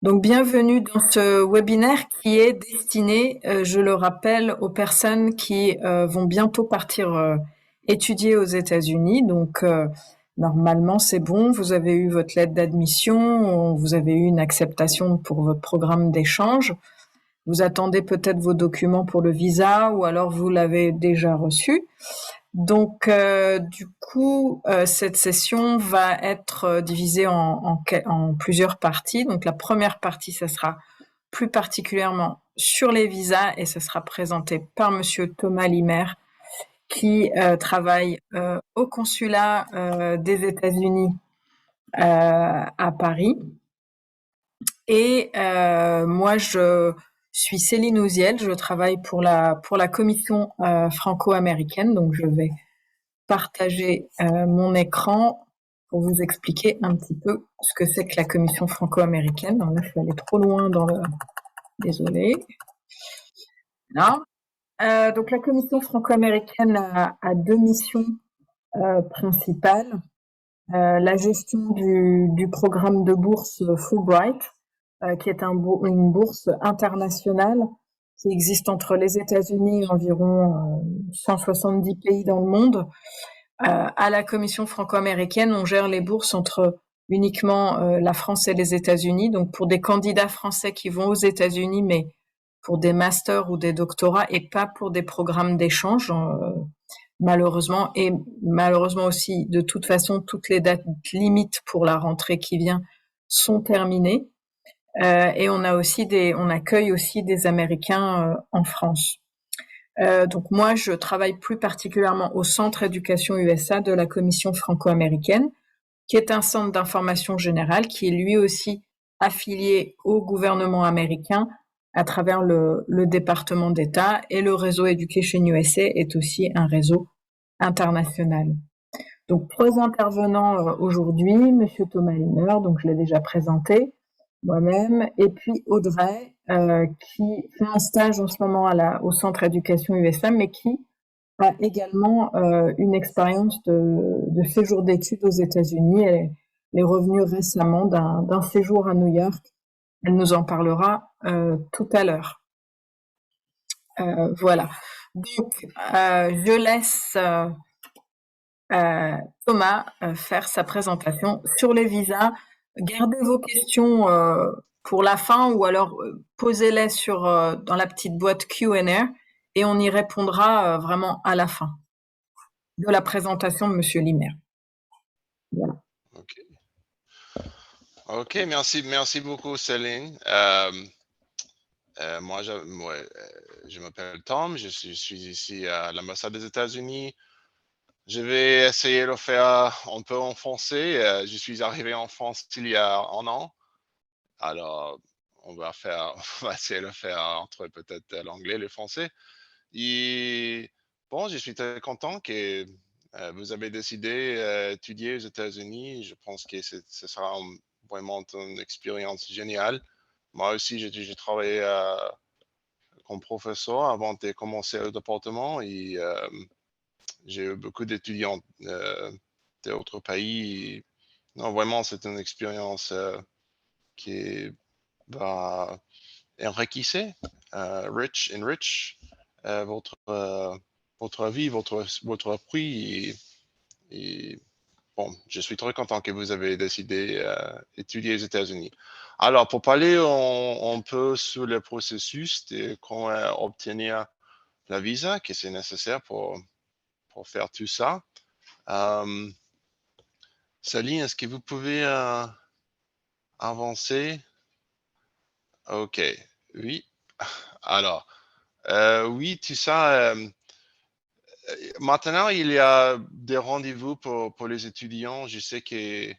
Donc, bienvenue dans ce webinaire qui est destiné, je le rappelle, aux personnes qui vont bientôt partir étudier aux États-Unis. Donc, normalement, c'est bon, vous avez eu votre lettre d'admission, vous avez eu une acceptation pour votre programme d'échange. Vous attendez peut-être vos documents pour le visa ou alors vous l'avez déjà reçu. Donc, du coup, cette session va être divisée en plusieurs parties. Donc, la première partie, ça sera plus particulièrement sur les visas et ce sera présenté par Monsieur Thomas Limer qui travaille au consulat des États-Unis à Paris. Et moi, je suis Céline Ouziel, je travaille pour la commission franco-américaine, donc je vais partager mon écran pour vous expliquer un petit peu ce que c'est que la commission franco-américaine. Là, je suis allée trop loin dans le... Désolée. Là. Donc la commission franco-américaine a deux missions principales. La gestion du programme de bourse Fulbright, qui est une bourse internationale qui existe entre les États-Unis et environ 170 pays dans le monde. À la commission franco-américaine, on gère les bourses entre uniquement la France et les États-Unis. Donc pour des candidats français qui vont aux États-Unis, mais pour des masters ou des doctorats et pas pour des programmes d'échange, malheureusement. Et malheureusement aussi, de toute façon, toutes les dates limites pour la rentrée qui vient sont terminées. Et on accueille aussi des Américains en France. Donc moi, je travaille plus particulièrement au Centre Éducation USA de la Commission franco-américaine, qui est un centre d'information générale qui est lui aussi affilié au gouvernement américain à travers le département d'État, et le réseau Education USA est aussi un réseau international. Donc, trois intervenants aujourd'hui, Monsieur Thomas Liner, donc je l'ai déjà présenté, moi-même, et puis Audrey, qui fait un stage en ce moment au Centre Éducation USA, mais qui a également une expérience de séjour d'études aux États-Unis. Elle est revenue récemment d'un séjour à New York. Elle nous en parlera tout à l'heure. Voilà. Donc, je laisse Thomas faire sa présentation sur les visas. Gardez vos questions pour la fin ou alors posez-les dans la petite boîte Q&A et on y répondra vraiment à la fin de la présentation de Monsieur Limer. Voilà. Ok, merci beaucoup Céline. Moi, je m'appelle Tom, je suis ici à l'ambassade des États-Unis. Je vais essayer de le faire un peu en français. Je suis arrivé en France il y a un an. Alors, on va essayer de le faire entre peut-être l'anglais et le français. Et bon, je suis très content que vous avez décidé d'étudier aux États-Unis. Je pense que ce sera vraiment une expérience géniale. Moi aussi, j'ai travaillé comme professeur avant de commencer au département et j'ai eu beaucoup d'étudiants d'autres pays. Non, vraiment, c'est une expérience qui va enrichir, enrich votre vie, votre appris. Et bon, je suis très content que vous avez décidé d'étudier aux États-Unis. Alors, pour parler un peu sur le processus de comment obtenir la visa, que c'est nécessaire pour faire tout ça. Saline, est-ce que vous pouvez avancer? Ok, oui. Alors, oui, tout ça. Maintenant, il y a des rendez-vous pour les étudiants. Je sais qu'il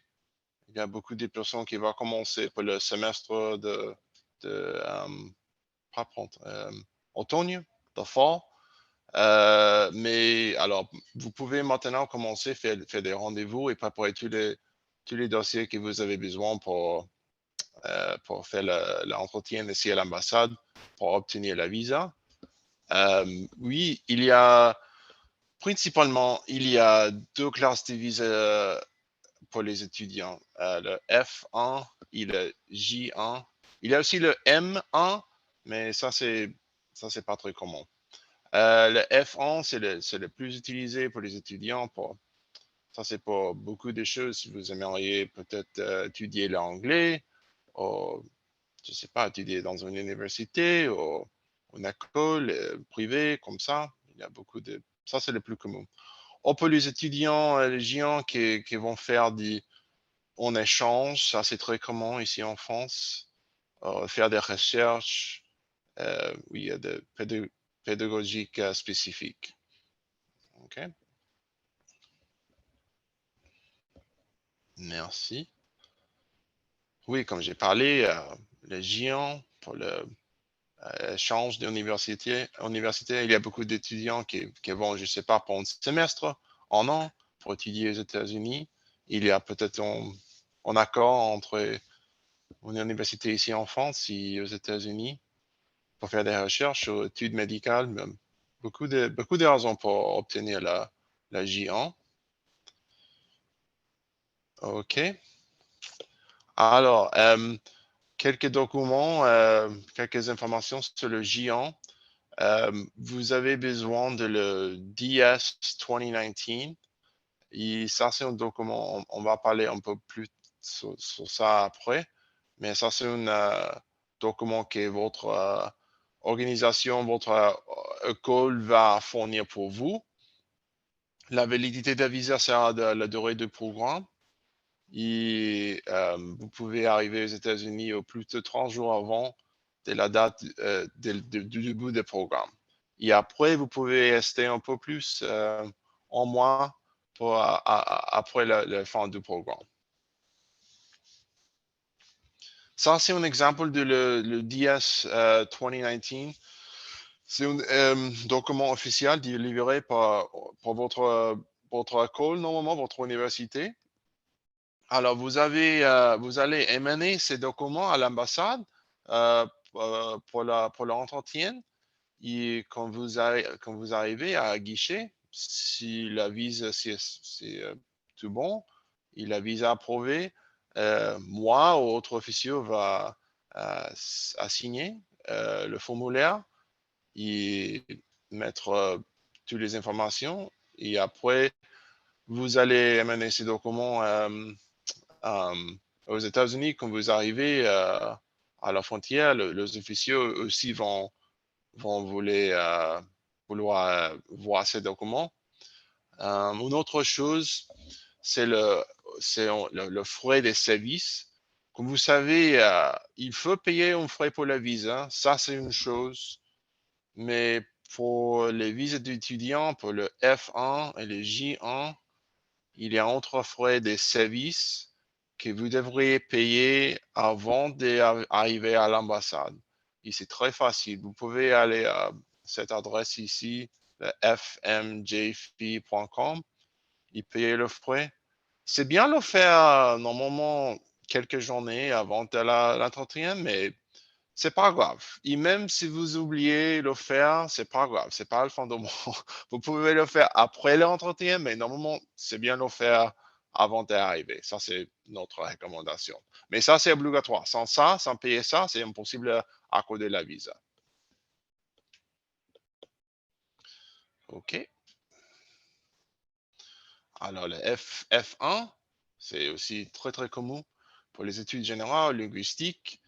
y a beaucoup de personnes qui vont commencer pour le semestre pas automne, de fall. Mais alors, vous pouvez maintenant commencer à faire des rendez-vous et préparer tous les dossiers que vous avez besoin pour faire l'entretien ici à l'ambassade pour obtenir la visa. Oui, principalement, il y a deux classes de visa pour les étudiants, le F1 et le J1. Il y a aussi le M1, mais ça, c'est pas très commun. Le F1, c'est le plus utilisé pour les étudiants. Ça, c'est pour beaucoup de choses. Si vous aimeriez peut-être étudier l'anglais, ou, je ne sais pas, étudier dans une université ou une école privée, comme ça. Il y a beaucoup de... Ça, c'est le plus commun. Ou pour les étudiants, les géants qui vont faire en échange, ça, c'est très commun ici en France. Faire des recherches, oui, il y a des pédagogiques spécifiques. OK. Merci. Oui, comme j'ai parlé, le géant pour l'échange d'université, il y a beaucoup d'étudiants qui vont, je ne sais pas, pour un semestre, un an, pour étudier aux États-Unis. Il y a peut-être un accord entre une université ici en France et aux États-Unis pour faire des recherches ou études médicales. Beaucoup de raisons pour obtenir la J1. OK. Alors, quelques documents, quelques informations sur le J1. Vous avez besoin de le DS 2019. Et ça, c'est un document, on va parler un peu plus sur ça après. Mais ça, c'est un document que votre organisation, votre école va fournir pour vous. La validité de visa sera de la durée du programme. Et vous pouvez arriver aux États-Unis au plus de 30 jours avant de la date du début du programme. Et après, vous pouvez rester un peu plus, en mois après la fin du programme. Ça, c'est un exemple de le DS 2019. C'est un document officiel délivré par votre école, normalement, votre université. Alors, vous allez émener ces documents à l'ambassade euh, pour l'entretien. Et quand vous arrivez à guichet, si la visa c'est tout bon, et la visa approuvée, moi ou autre officier va signer le formulaire et mettre toutes les informations. Et après, vous allez amener ces documents aux États-Unis. Quand vous arrivez à la frontière, les officiers aussi vont vouloir voir ces documents. Une autre chose, c'est le frais des services. Comme vous savez, il faut payer un frais pour la visa. Ça, c'est une chose. Mais pour les visas d'étudiants, pour le F1 et le J1, il y a autre frais des services que vous devriez payer avant d'arriver à l'ambassade. Et c'est très facile. Vous pouvez aller à cette adresse ici, le fmjf.com, et payer le frais. C'est bien le faire normalement quelques journées avant de l'entretien, mais c'est pas grave. Et même si vous oubliez le faire, c'est pas grave. C'est pas le fin du monde. Vous pouvez le faire après l'entretien, mais normalement, c'est bien le faire avant d'arriver. Ça, c'est notre recommandation. Mais ça, c'est obligatoire. Sans ça, sans payer ça, c'est impossible à accorder la visa. OK. Alors, le F1, c'est aussi très, très commun pour les études générales, linguistiques.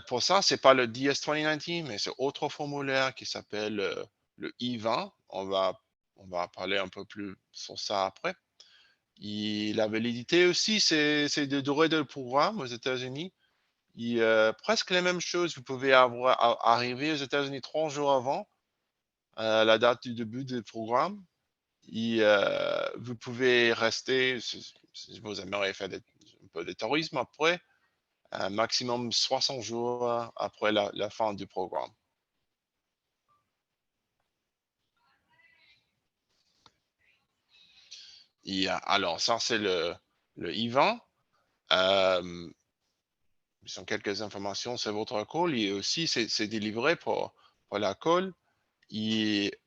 Pour ça, c'est pas le DS 2019, mais c'est autre formulaire qui s'appelle le I-20. On va parler un peu plus sur ça après. Et la validité aussi, c'est de durée de programme aux États-Unis. Et presque les mêmes choses. Vous pouvez arriver aux États-Unis 3 jours avant la date du début du programme. Et vous pouvez rester, si vous aimeriez faire un peu de tourisme après, un maximum 60 jours après la fin du programme. Et alors, ça, c'est le I-20. Ce sont quelques informations sur votre call et aussi, c'est délivré pour la call. Et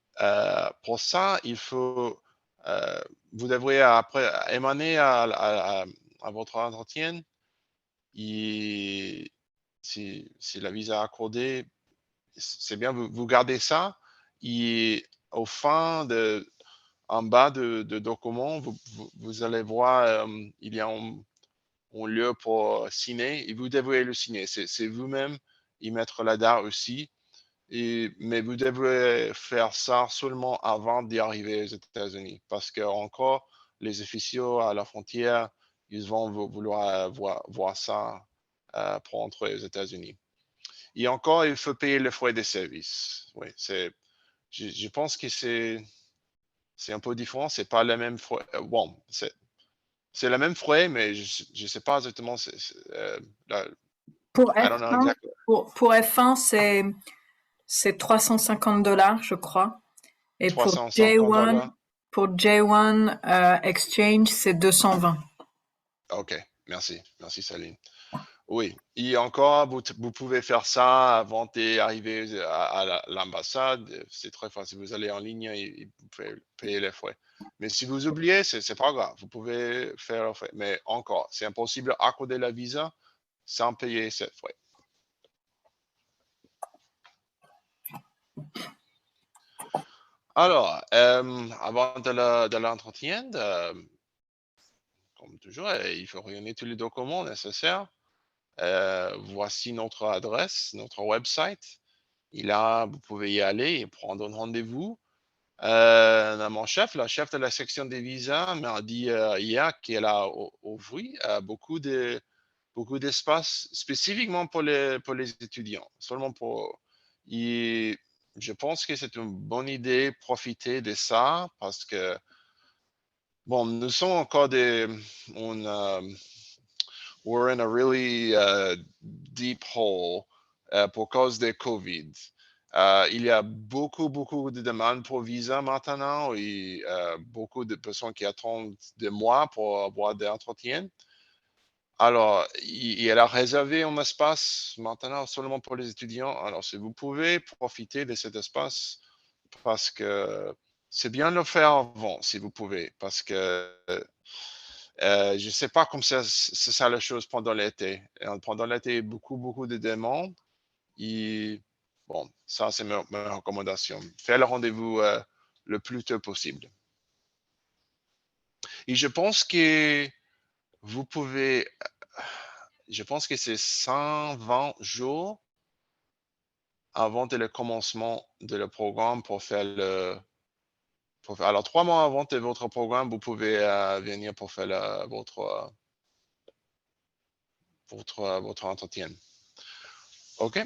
pour ça, vous devrez après émaner à votre entretien. Et si la visa est accordée, c'est bien, vous gardez ça. Et au fin en bas de document, vous allez voir, il y a un lieu pour signer et vous devez le signer. C'est vous-même y mettre la date aussi. Mais vous devez faire ça seulement avant d'y arriver aux États-Unis parce que encore les officiaux à la frontière, ils vont vouloir voir ça pour entrer aux États-Unis. Et encore, il faut payer les frais de service. Oui, je pense que c'est un peu différent. C'est pas le même frais. Bon, c'est le même frais, mais je sais pas exactement. La- Pour I don't know F1, exactly. pour F1, c'est $350, je crois. Et 350 dollars. Pour J1 Exchange, c'est 220. OK, merci. Merci, Saline. Oui, et encore, vous pouvez faire ça avant d'arriver à l'ambassade. C'est très facile. Vous allez en ligne et vous pouvez payer les frais. Mais si vous oubliez, c'est pas grave. Vous pouvez faire les frais. Mais encore, c'est impossible d'accorder la visa sans payer ces frais. Alors, avant de l'entretien, comme toujours, il faut réunir tous les documents nécessaires. Voici notre adresse, notre website. Et là, vous pouvez y aller et prendre un rendez-vous. Mon chef, la chef de la section des visas, m'a dit hier qu'elle a ouvert beaucoup d'espace spécifiquement pour les étudiants, seulement pour. Et je pense que c'est une bonne idée de profiter de ça parce que, bon, nous sommes encore we're in a really deep hole pour cause de COVID. Il y a beaucoup de demandes pour visa maintenant et beaucoup de personnes qui attendent des mois pour avoir des entretiens. Alors, elle a réservé un espace maintenant seulement pour les étudiants. Alors, si vous pouvez profiter de cet espace, parce que c'est bien de le faire avant, si vous pouvez, parce que je ne sais pas comme c'est ça la chose pendant l'été. Pendant l'été, beaucoup de demandes. Et bon, ça, c'est ma recommandation. Faire le rendez-vous le plus tôt possible. Et je pense que vous pouvez, je pense que c'est 120 jours avant le commencement de le programme pour faire alors, 3 mois avant de votre programme, vous pouvez venir pour faire votre entretien. OK?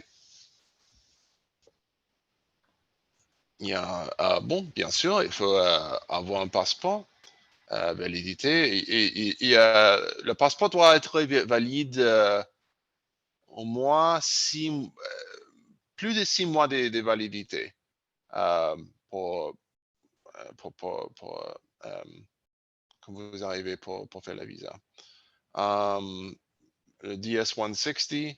Bon, bien sûr, il faut avoir un passeport validité. Le passeport doit être valide au moins plus de 6 mois de validité euh, pour, quand vous arrivez pour faire la visa. Le DS-160,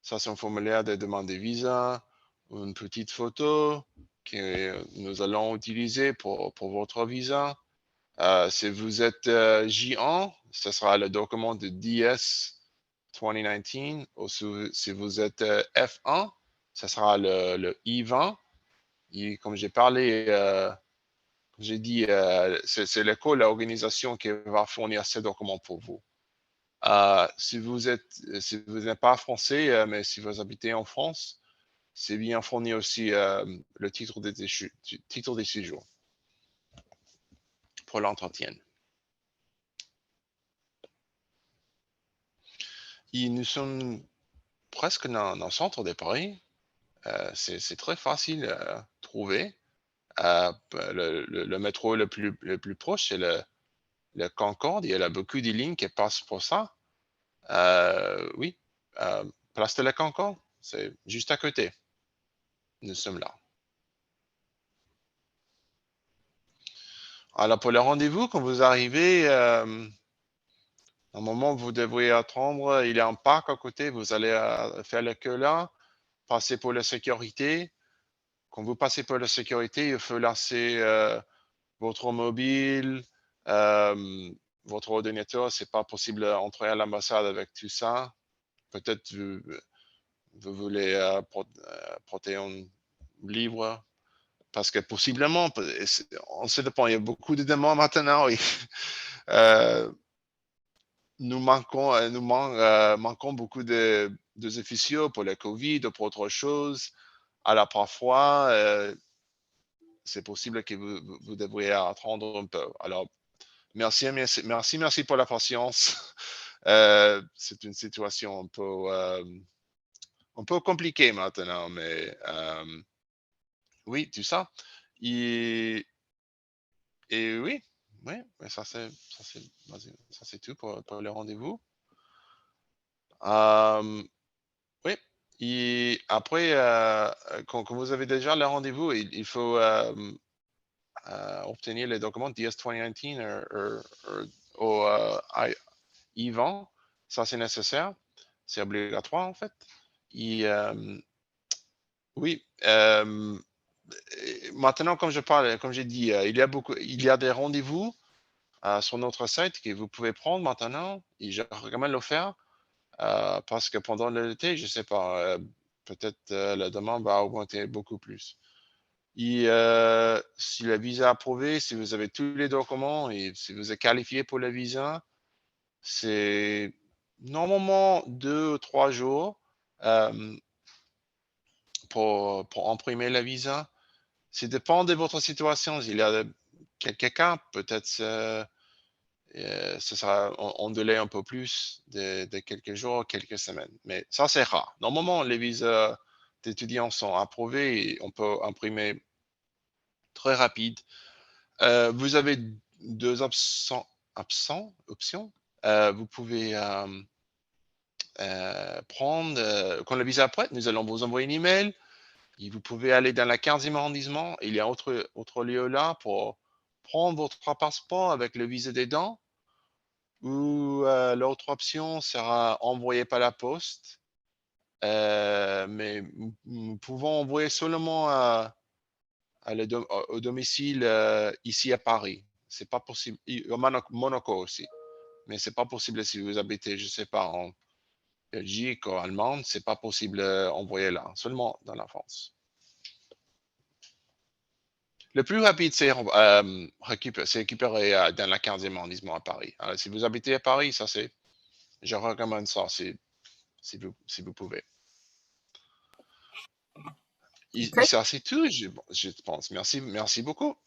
ça c'est un formulaire de demande de visa, une petite photo que nous allons utiliser pour votre visa. Si vous êtes J1, ce sera le document de DS 2019. Ou si vous êtes F1, ce sera le I-20. Et comme j'ai parlé, j'ai dit, c'est l'école, l'organisation qui va fournir ces documents pour vous. Si vous n'êtes pas français, mais si vous habitez en France, c'est bien fourni aussi le titre de séjour pour l'entretien. Et nous sommes presque dans le centre de Paris. C'est très facile à trouver. Le métro le plus proche, c'est le Concorde. Il y a beaucoup de lignes qui passent pour ça. Oui, place de la Concorde, c'est juste à côté. Nous sommes là. Alors, pour le rendez-vous, quand vous arrivez, normalement, vous devriez attendre. Il y a un parc à côté. Vous allez faire la queue là, passer pour la sécurité. Quand vous passez pour la sécurité, il faut laisser votre mobile, votre ordinateur. C'est pas possible d'entrer à l'ambassade avec tout ça. Peut-être vous voulez porter un livre parce que possiblement, on se dépend, il y a beaucoup de demandes maintenant. Oui. Nous manquons beaucoup de officiaux pour le Covid ou pour autre chose. Alors parfois, c'est possible que vous devriez attendre un peu. Alors, merci pour la patience. C'est une situation un peu compliquée maintenant, mais oui, tout ça. Et, et oui, oui, mais ça c'est tout pour le rendez-vous. Oui. Et après, quand vous avez déjà le rendez-vous, il faut obtenir les documents DS 2019 au IVAN. Ça, c'est nécessaire. C'est obligatoire, en fait. Et oui, maintenant, comme je parle, comme j'ai dit, il y a des rendez-vous sur notre site que vous pouvez prendre maintenant. Et je recommande le faire. Parce que pendant l'été, je ne sais pas, peut-être la demande va augmenter beaucoup plus. Et si le visa est approuvé, si vous avez tous les documents et si vous êtes qualifié pour le visa, c'est normalement 2 ou 3 jours euh, pour imprimer le visa. Ça dépend de votre situation. Il y a quelques cas, peut-être ce sera en délai un peu plus de quelques jours, quelques semaines. Mais ça, c'est rare. Normalement, les visas d'étudiants sont approuvés et on peut imprimer très rapide. Vous avez deux options. Vous pouvez prendre, quand le visa est prêt, nous allons vous envoyer un email et vous pouvez aller dans le 15e arrondissement. Il y a autre lieu là pour prendre votre passeport avec le visa dedans. Ou l'autre option sera envoyé par la poste, mais nous pouvons envoyer seulement au domicile ici à Paris. C'est pas possible. Au Monaco aussi. Mais c'est pas possible si vous habitez, je sais pas, en Belgique ou Allemagne, c'est pas possible d'envoyer là, seulement dans la France. Le plus rapide, c'est récupérer dans la 15e arrondissement à Paris. Alors, si vous habitez à Paris, ça c'est, je recommande ça si vous pouvez. Ok. Ça c'est tout, je pense. Merci beaucoup.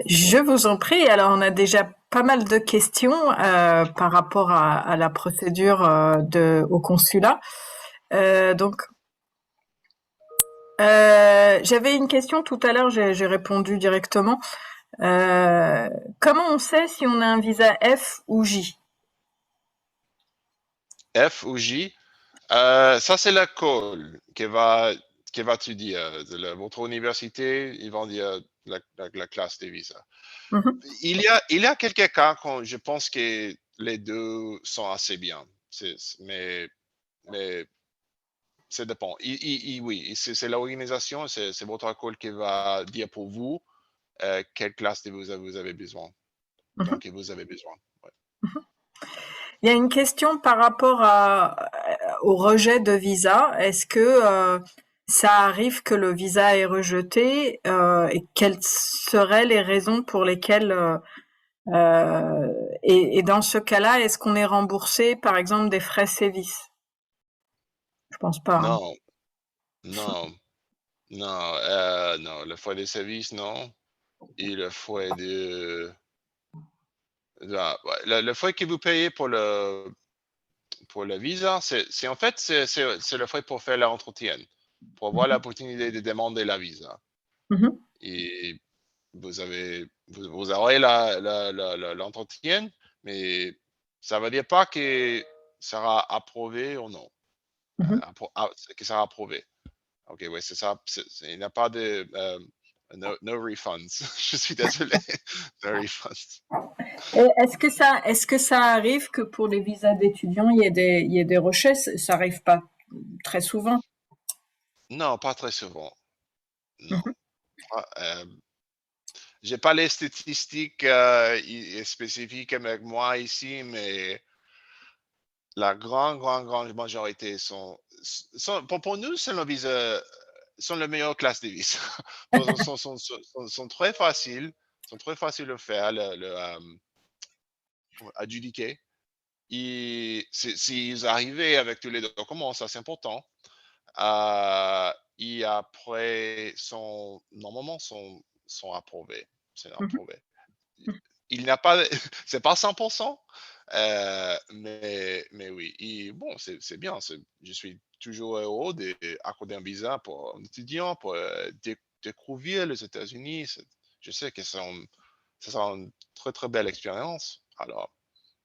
Je vous en prie. Alors, on a déjà pas mal de questions par rapport à la procédure au consulat. Donc, j'avais une question tout à l'heure, j'ai répondu directement. Comment on sait si on a un visa F ou J? F ou J, ça c'est la call qui va te dire. Votre université, ils vont dire la classe des visas. Mhm, Il y a quelques cas quand je pense que les deux sont assez bien. Mais ça dépend. Oui, c'est l'organisation, c'est votre école qui va dire pour vous quelle classe de vous avez besoin. mhm, Donc, vous avez besoin. Ouais. mhm. Il y a une question par rapport au rejet de visa. Est-ce que ça arrive que le visa est rejeté et quelles seraient les raisons pour lesquelles et dans ce cas-là, est-ce qu'on est remboursé, par exemple, des frais sévices? Je pense pas, hein. Non, non, non, non. Le frais de service, non. Et le frais le frais que vous payez pour le visa, c'est en fait, c'est le frais pour faire l'entretien, pour avoir l'opportunité de demander la visa. Mhm, Et vous aurez l'entretien, mais ça ne veut dire pas que ça sera approuvé ou non. mhm. Que ça sera approuvé. Ok, ouais, c'est ça. Il n'y a pas de no refunds. Je suis désolé. No refunds. Et est-ce que ça arrive que pour les visas d'étudiants, il y ait des rejets? Ça arrive pas très souvent. Non, pas très souvent. Non. Mhm, J'ai pas les statistiques spécifiques avec moi ici, mais La grande majorité pour nous, c'est nos visas sont la meilleure classe de visas. Sont très faciles, à faire, adjudiquer. S'ils arrivaient avec tous les documents, ça c'est important. Et après, normalement, sont approuvés. C'est Mhm, approuvé. Il n'a pas, c'est pas 100%, mais oui. Et bon, c'est bien. Je suis toujours heureux d'accorder un visa pour un étudiant, pour découvrir les États-Unis. Je sais que ça sera une très très belle expérience. Alors,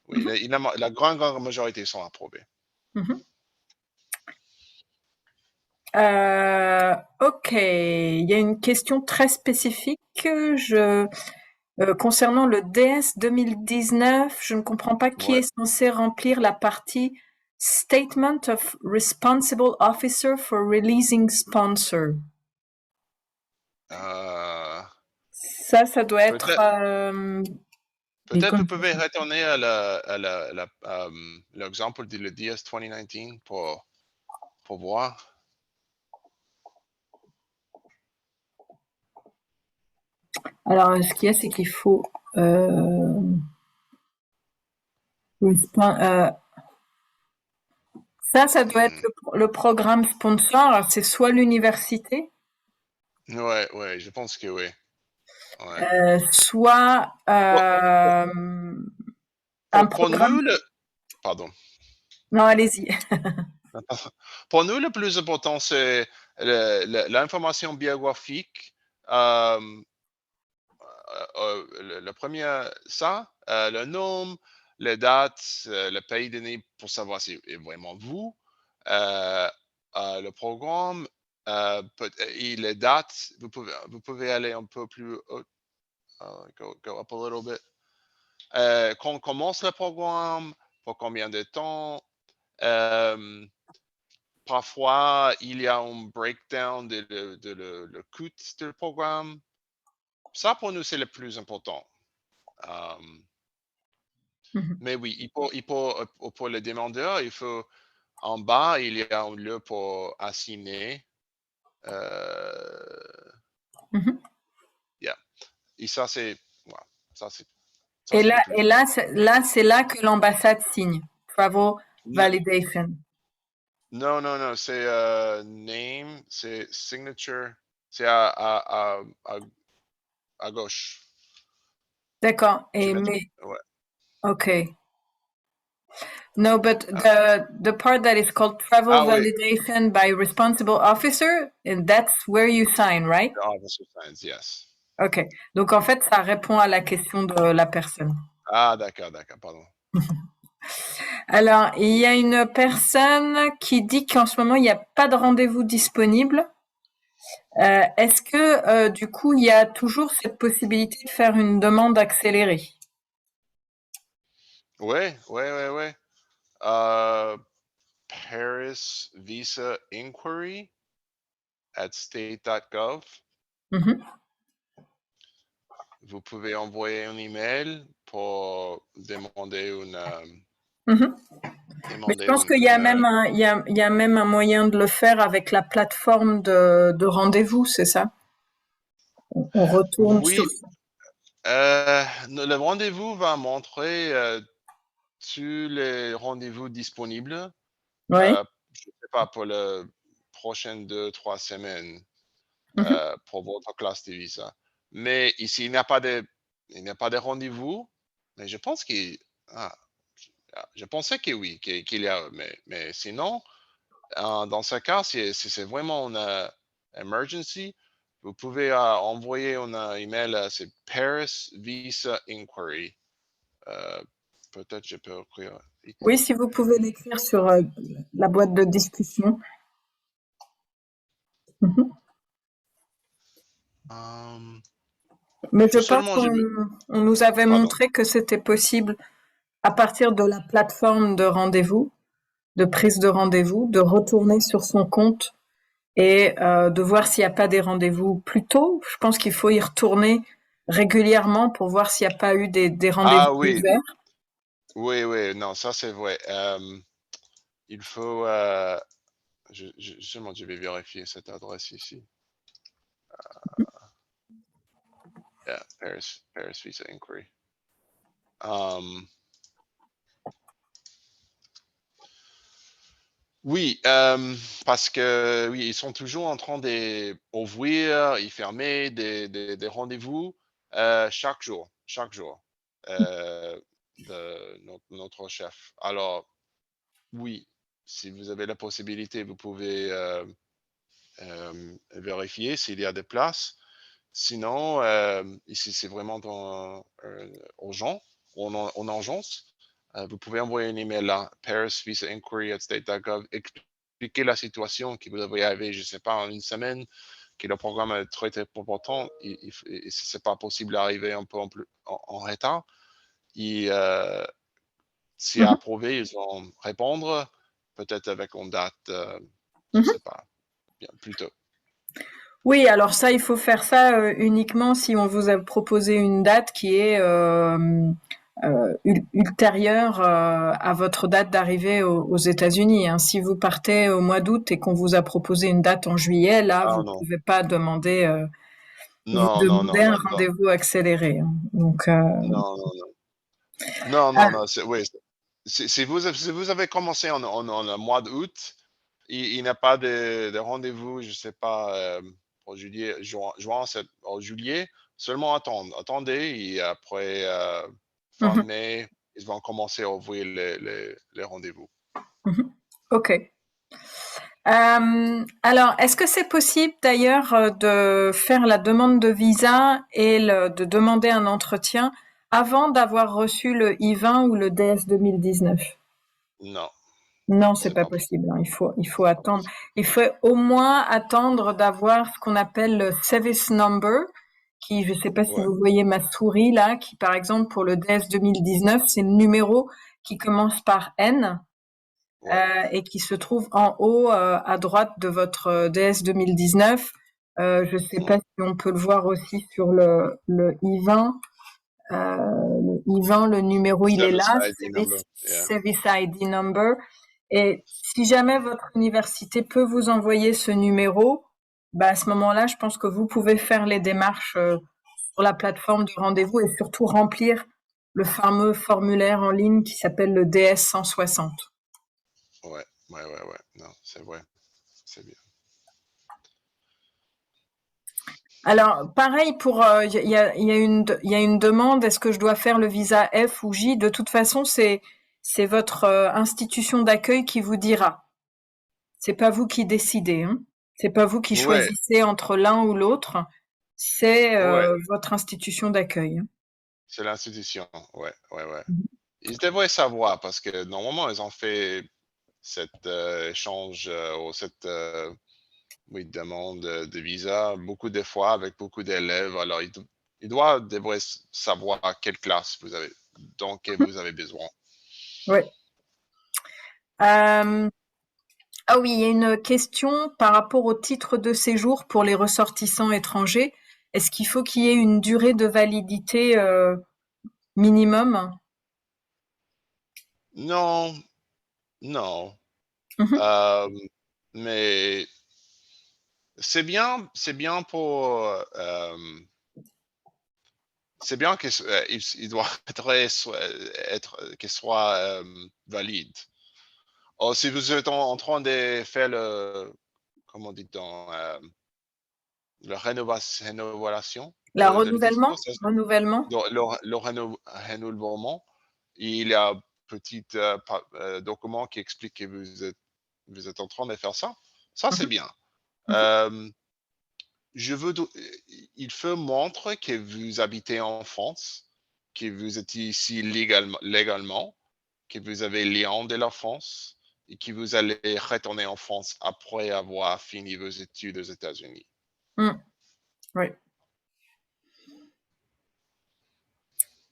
oui, mhm, la grande majorité sont approuvés. mhm. Ok, il y a une question très spécifique. Concernant le DS 2019, je ne comprends pas qui Ouais. est censé remplir la partie Statement of Responsible Officer for Releasing Sponsor. Euh, Ça doit être peut-être, les vous conditions. pouvez retourner l'exemple de le DS 2019 pour voir. Alors, ce qu'il y a, c'est qu'il faut ça doit être Hmm. le programme sponsor. Alors, c'est soit l'université, Ouais, ouais, je pense que oui. Ouais. soit Pour, un pour programme. nous, pardon. Non, allez-y. Pour nous, le plus important, c'est l'information biographique. Euh, le premier, ça, le nom, les dates, le pays de né pour savoir si c'est vraiment vous, euh, le programme et les dates. Vous pouvez aller un peu plus haut, go up a little bit. Quand on commence le programme, pour combien de temps. Euh, Parfois, il y a un breakdown le coût du programme. Ça, pour nous, c'est le plus important. Euh, Mhm. mais oui, pour le demandeur, il faut, en bas, il y a un lieu pour assigner. Mhm. Yeah. Et ça, c'est, ouais, ça, c'est, ça, Et c'est là, le plus et important. c'est là que l'ambassade signe. Travel validation. Non, c'est name, c'est signature, c'est à gauche. D'accord. Signature, ouais. Okay. No, but Ah, the part that is called travel ah oui, validation by responsible officer, and that's where you sign, right? the officer signs, yes. Ok. Donc en fait, ça répond à la question de la personne. Ah, d'accord, pardon. Alors, il y a une personne qui dit qu'en ce moment, il n'y a pas de rendez-vous disponible. Est-ce que du coup, il y a toujours cette possibilité de faire une demande accélérée? Ouais. Euh, Paris Visa Inquiry at state.gov. Mhm, Vous pouvez envoyer un email pour mhm. Mais je pense qu'il y a même il y a même un moyen de le faire avec la plateforme de rendez-vous, c'est ça? On retourne sur. oui, le rendez-vous va montrer tous les rendez-vous disponibles. Oui. Je ne sais pas pour les prochaines 2, 3 semaines. Mhm. Pour votre classe de visa. Mais ici, il n'y a pas de rendez-vous. Mais je pense qu'il, ah, je pensais que oui, qu'il y a, mais sinon, dans ce cas, si c'est vraiment une emergency, vous pouvez envoyer un email, c'est Paris Visa Inquiry. Euh, Peut-être je peux Oui, écrire. si vous pouvez l'écrire sur la boîte de discussion. Mhm. Euh, Mais je tout pense seulement, qu'on nous avait pardon. montré que c'était possible à partir de la plateforme de rendez-vous, de prise de rendez-vous, de retourner sur son compte et de voir s'il n'y a pas des rendez-vous plus tôt. Je pense qu'il faut y retourner régulièrement pour voir s'il n'y a pas eu des rendez-vous Ah oui, ouverts. oui, non, ça c'est vrai. il faut, je vais vérifier cette adresse ici. Yeah, Paris Visa Inquiry. Oui, parce que oui, ils sont toujours en train d'ouvrir et fermer des rendez-vous chaque jour de notre chef. Alors, oui, si vous avez la possibilité, vous pouvez vérifier s'il y a des places. Sinon, ici, c'est vraiment urgent, en urgence. Vous pouvez envoyer un email à parisvisainquiry@state.gov, expliquer la situation qui vous devrait arriver, je ne sais pas, en une semaine, que le programme est très, très important et si ce n'est pas possible d'arriver un peu en retard. Et si Mhm. approuvé, ils vont répondre, peut-être avec une date, je ne Mhm. sais pas, bien plus tôt. Oui, alors ça, il faut faire ça uniquement si on vous a proposé une date qui est ultérieure à votre date d'arrivée aux États-Unis, hein. Si vous partez au mois d'août et qu'on vous a proposé une date en juillet, là, Ah vous non, pouvez pas demander, vous non, non, demandez non, un non, non, rendez-vous accéléré, hein. Donc, non, non, non. Non, non, ah, non, oui, si vous avez commencé en mois d'août, il n'y a pas de rendez-vous, je ne sais pas, en juillet, juin, en juillet, seulement attendre. Attendez et après, fin mhm, mai, ils vont commencer à ouvrir les rendez-vous. mhm. Ok. Alors, est-ce que c'est possible d'ailleurs de faire la demande de visa et de demander un entretien avant d'avoir reçu le I-20 ou le DS 2019? Non, Non, c'est c'est pas pas, possible, hein. Il faut c'est pas attendre. possible. Il faut au moins attendre d'avoir ce qu'on appelle le service number, qui, je sais pas si Ouais, vous voyez ma souris là, qui par exemple pour le DS 2019, c'est le numéro qui commence par N. ouais. Et qui se trouve en haut à droite de votre DS 2019. Je ne sais Hmm. pas si on peut le voir aussi sur le I-20. Le I-20, le numéro, il est Service là, ID number, yeah. Service ID Number. Et si jamais votre université peut vous envoyer ce numéro, bah à ce moment-là, je pense que vous pouvez faire les démarches sur la plateforme du rendez-vous et surtout remplir le fameux formulaire en ligne qui s'appelle le DS 160. Ouais, ouais, ouais, ouais. Non, c'est vrai, c'est bien. Alors, pareil pour, il y a une demande, est-ce que je dois faire le visa F ou J? De toute façon, c'est votre institution d'accueil qui vous dira. C'est pas vous qui décidez, hein. C'est pas vous qui Ouais, choisissez entre l'un ou l'autre. C'est ouais, votre institution d'accueil, hein. c'est l'institution. Ouais, ouais, ouais. Ils devraient savoir parce que normalement, ils ont fait cet échange ou cette oui, demande de visa beaucoup de fois avec beaucoup d'élèves. Alors, devraient savoir à quelle classe vous avez, dont que vous avez besoin. Ouais. Euh, ah oui, il y a une question par rapport au titre de séjour pour les ressortissants étrangers. Est-ce qu'il faut qu'il y ait une durée de validité minimum? Non, non. Mhm. Euh, mais c'est bien pour c'est bien il doit qu'il soit valide. Or, si vous êtes en train de faire comment dit-on, la rénovation La de titre, renouvellement? Renouvellement? renouvellement, il y a un petit document qui explique que vous êtes en train de faire ça. Ça, c'est Mhm, bien. mhm, Euh, je veux, il faut montrer que vous habitez en France, que vous êtes ici légalement, que vous avez lien de la France et que vous allez retourner en France après avoir fini vos études aux États-Unis. mm, oui.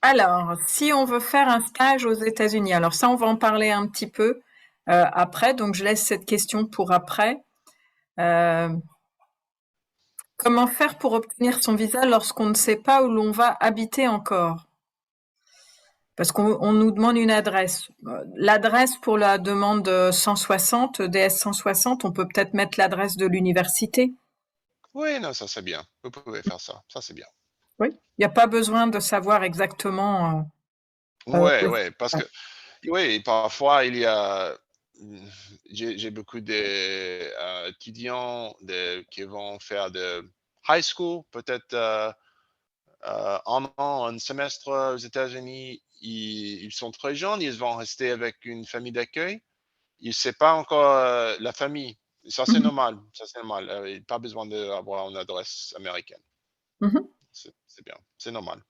Alors, si on veut faire un stage aux États-Unis, alors ça, on va en parler un petit peu après, donc je laisse cette question pour après. Euh, Comment faire pour obtenir son visa lorsqu'on ne sait pas où l'on va habiter encore? Parce qu'on nous demande une adresse. L'adresse pour la demande 160, DS 160, on peut peut-être mettre l'adresse de l'université. Oui, non, ça c'est bien. Vous pouvez faire ça. Ça c'est bien. Oui. Il n'y a pas besoin de savoir exactement. Ouais, Oui. ouais, parce que oui, parfois il y a mmh, j'ai beaucoup d'étudiants qui vont faire de high school, peut-être, 1 an, un semestre aux États-Unis. Ils sont très jeunes, ils vont rester avec une famille d'accueil. Ils ne savent pas encore, la famille. Mhm. Ça c'est normal, pas besoin d'avoir une adresse américaine. Mhm. C'est bien, c'est normal.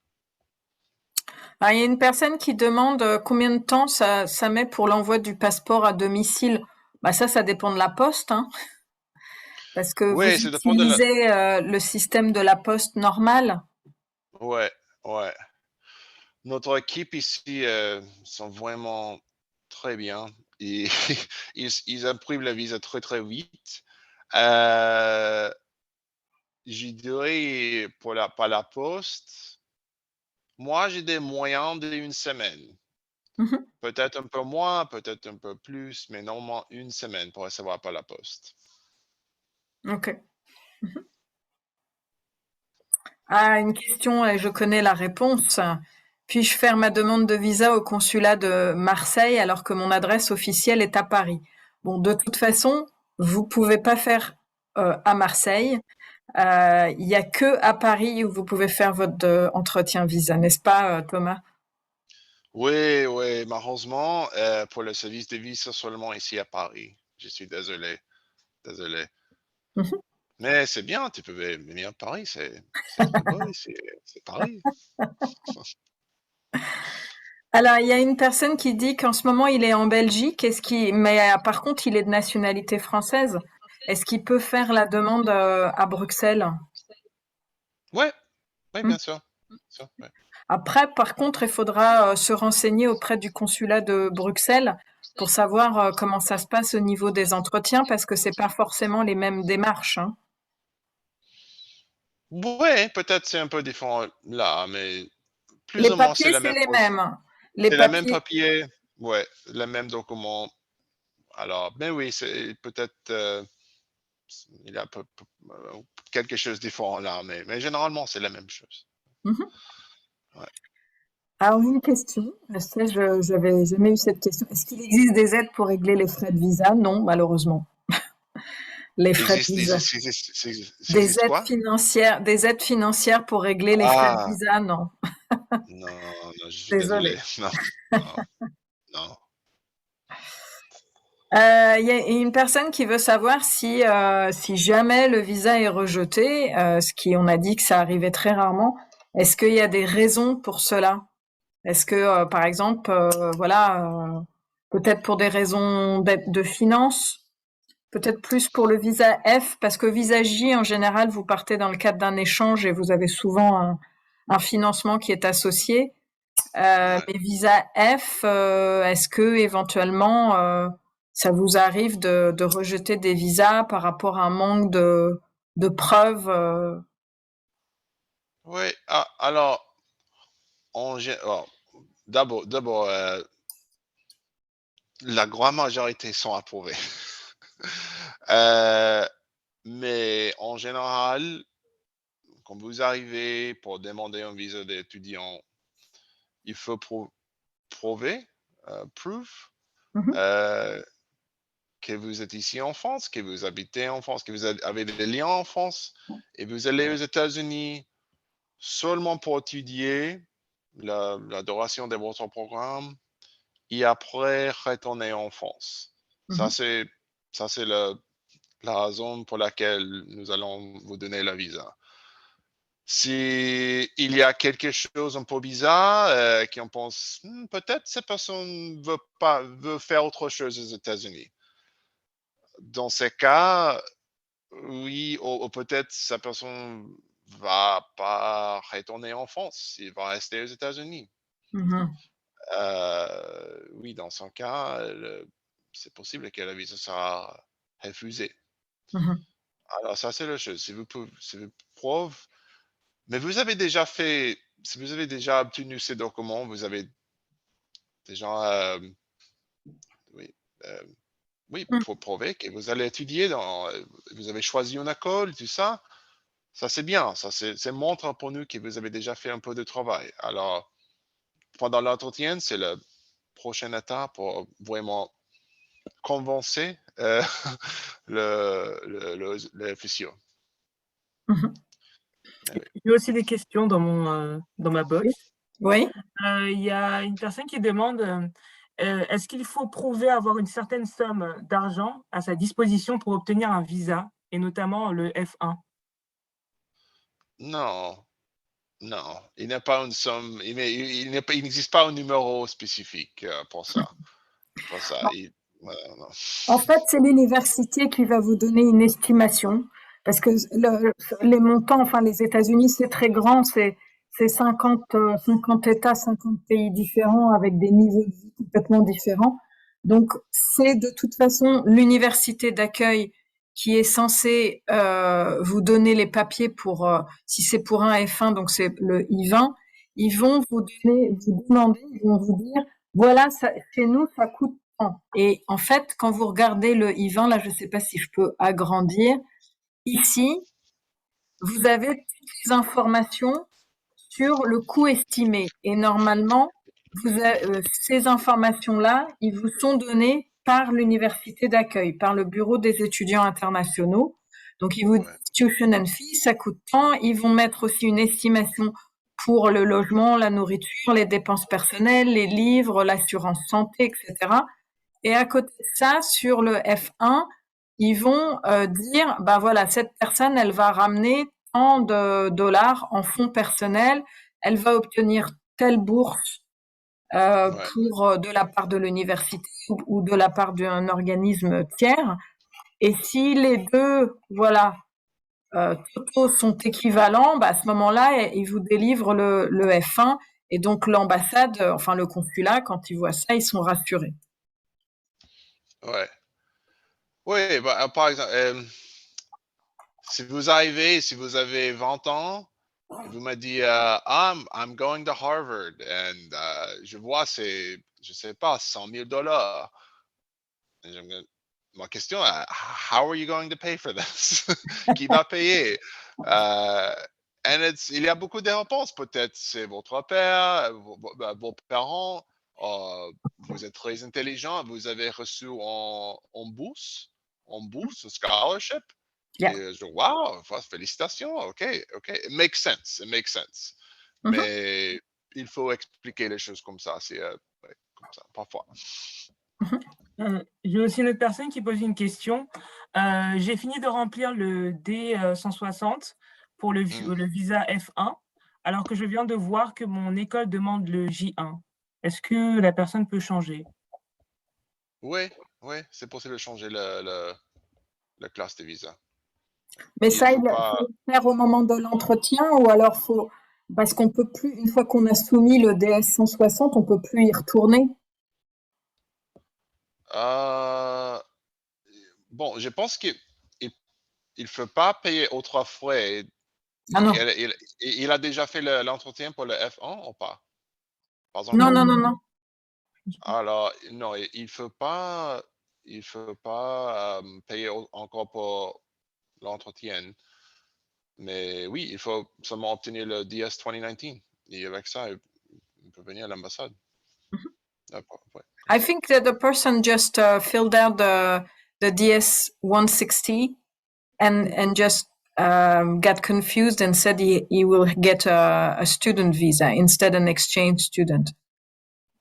Ah, il y a une personne qui demande combien de temps ça met pour l'envoi du passeport à domicile. Bah ça dépend de la poste, hein, parce que vous Oui, ça dépend de la utilisez le système de la poste normale. ouais, ouais. Notre équipe ici, sont vraiment très bien et ils impriment la visa très, très vite. Heu, je dirais pour la par la poste, moi j'ai des moyens d'1 semaine. Mhm. Peut-être un peu moins, peut-être un peu plus, mais normalement 1 semaine pour recevoir par la poste. Ok. Ah, une question et je connais la réponse. Puis-je faire ma demande de visa au consulat de Marseille alors que mon adresse officielle est à Paris? Bon, de toute façon, vous pouvez pas faire à Marseille. Il y a que à Paris où vous pouvez faire votre entretien visa, n'est-ce pas, Thomas? Oui, oui, malheureusement, pour le service de visa seulement ici à Paris. Je suis désolé, désolé. Mhm. Mais c'est bien, tu peux venir à Paris, c'est très beau ici, c'est Paris. Alors, il y a une personne qui dit qu'en ce moment il est en Belgique, mais par contre il est de nationalité française. Est-ce qu'il peut faire la demande à Bruxelles? Ouais, ouais, Hmm. bien sûr, ouais. Après, par contre, il faudra se renseigner auprès du consulat de Bruxelles pour savoir comment ça se passe au niveau des entretiens, parce que c'est pas forcément les mêmes démarches, hein. Ouais, peut-être c'est un peu différent là, mais plus Les ou moins c'est papiers, la c'est même les chose. mêmes. Les C'est la même papiers, papier, ouais, le même document. Alors, ben oui, c'est peut-être, il y a quelque chose de différent là, mais généralement c'est la même chose. Mhm. Ouais. Alors, une question, ça, je n'avais jamais eu cette question. Est-ce qu'il existe des aides pour régler les frais de visa? Non, malheureusement. Les frais de Existe, visa. ça existe quoi? Des aides financières pour régler les frais de Ah, visa, non. non, non, je suis désolé. Désolée. Non, non, non. Il y a une personne qui veut savoir si jamais le visa est rejeté, ce qui on a dit que ça arrivait très rarement, est-ce qu'il y a des raisons pour cela? Est-ce que, par exemple, voilà, peut-être pour des raisons de finances, peut-être plus pour le visa F, parce que visa J, en général, vous partez dans le cadre d'un échange et vous avez souvent un financement qui est associé. Ouais. Mais visa F, est-ce que éventuellement ça vous arrive de rejeter des visas par rapport à un manque de preuves Ouais, ah, alors, d'abord, la grande majorité sont approuvés. Heu, mais en général, quand vous arrivez pour demander un visa d'étudiant, il faut prouver, proof, Mhm, heu, que vous êtes ici en France, que vous habitez en France, que vous avez des liens en France et vous allez aux États-Unis seulement pour étudier la duration de votre programme et après retourner en France. Ça, mhm, c'est ça, c'est la raison pour laquelle nous allons vous donner la visa. Si il y a quelque chose un peu bizarre, qu'on pense: peut-être cette personne veut faire autre chose aux États-Unis». Dans ces cas, oui, ou peut-être cette personne va pas retourner en France, il va rester aux États-Unis. mhm, Oui, dans son cas, c'est possible que la visa sera refusée. mhm. Alors ça, c'est la chose. Si vous mais vous avez déjà fait si vous avez déjà obtenu ces documents, vous avez des gens, oui, oui, Mmh. pour prouver que vous allez étudier vous avez choisi une école, tout ça. Ça, c'est bien. Ça, c'est montre pour nous que vous avez déjà fait un peu de travail. Alors, pendant l'entretien, c'est la prochaine étape pour vraiment convaincre le physio. Mmh. Oui. J'ai aussi des questions dans ma Oui. box. Oui. Il y a une personne qui demande, est-ce qu'il faut prouver avoir une certaine somme d'argent à sa disposition pour obtenir un visa et notamment le F1? Non, non, il n'y a pas une somme, il n'existe pas un numéro spécifique pour ça. Pour ça, voilà, non. En fait, c'est l'université qui va vous donner une estimation, parce que les montants, enfin les États-Unis, c'est très grand, c'est 50 États, 50 pays différents avec des niveaux de vie complètement différents. Donc, c'est de toute façon l'université d'accueil qui est censée vous donner les papiers pour, si c'est pour un F1, donc c'est le I-20, ils vont vous demander, ils vont vous dire, voilà, ça, chez nous, ça coûte. Et en fait, quand vous regardez le I-20, là, je ne sais pas si je peux agrandir. Ici, vous avez toutes les informations sur le coût estimé. Et normalement, ces informations-là, ils vous sont données par l'université d'accueil, par le bureau des étudiants internationaux. Donc, ils vous disent Ouais, tuition and fee, ça coûte tant. Ils vont mettre aussi une estimation pour le logement, la nourriture, les dépenses personnelles, les livres, l'assurance santé, etc. Et à côté de ça, sur le F1, ils vont dire, bah voilà, cette personne, elle va ramener tant de dollars en fonds personnels, elle va obtenir telle bourse ouais, pour de la part de l'université ou de la part d'un organisme tiers. Et si les deux, voilà, totaux sont équivalents, bah à ce moment-là, ils vous délivrent le F1 et donc l'ambassade, enfin le consulat, quand ils voient ça, ils sont rassurés. ouais. Oui, bah, par exemple, si vous arrivez, si vous avez 20 ans, et vous me dites, I'm going to Harvard, and je vois, c'est, je sais pas, $100,000. Et ma question, how are you going to pay for this? Qui va payer? Euh, il y a beaucoup de réponses. Peut-être c'est votre père, vos parents. Vous êtes très intelligent. Vous avez reçu en bourse, scholarship. Yeah. Et wow, félicitations. OK, OK. It makes sense. It makes sense. Mhm. Mais il faut expliquer les choses comme ça. C'est ouais, comme ça, parfois. J'ai aussi une autre personne qui pose une question. J'ai fini de remplir le D 160 pour Hmm. le visa F1, alors que je viens de voir que mon école demande le J1. Est-ce que la personne peut changer? Oui, oui, c'est possible de changer la classe de visa. Mais Il ça, faut il pas. faut le faire au moment de l'entretien ou alors faut, parce qu'on peut plus, une fois qu'on a soumis le DS 160, on peut plus y retourner. euh, bon, je pense qu'il il faut pas payer autre frais. Ah non. Il a déjà fait l'entretien pour le F1 ou pas? Pas Non, encore. non, non, non. Alors, non, il faut pas payer encore pour l'entretien. Mais oui, il faut seulement obtenir le DS 2019. Et avec ça, il peut venir à l'ambassade. Ouais. I think that the person just filled out the DS 160 and just got confused and said he will get a student visa instead an exchange student.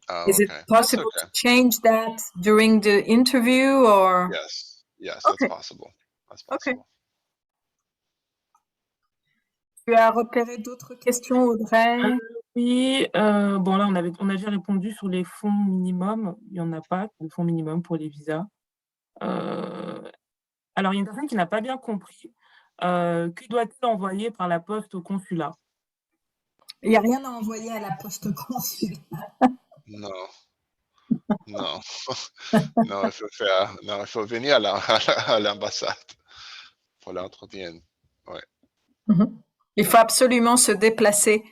Oh, Is it okay. That's possible to okay. change that during the interview or? Yes, that's Okay, possible. That's okay. possible. Tu as repéré d'autres questions, Audrey? Oui, bon là on avait répondu sur les fonds minimums. Il y en a pas de fonds minimum pour les visas. Heu, alors il y a une personne qui n'a pas bien compris, que doit-elle envoyer par la poste au consulat? Il n'y a rien à envoyer à la poste consul. Non, non, non, il faut venir à l'ambassade pour l'entretien. Ouais, Mhm. Il faut absolument se déplacer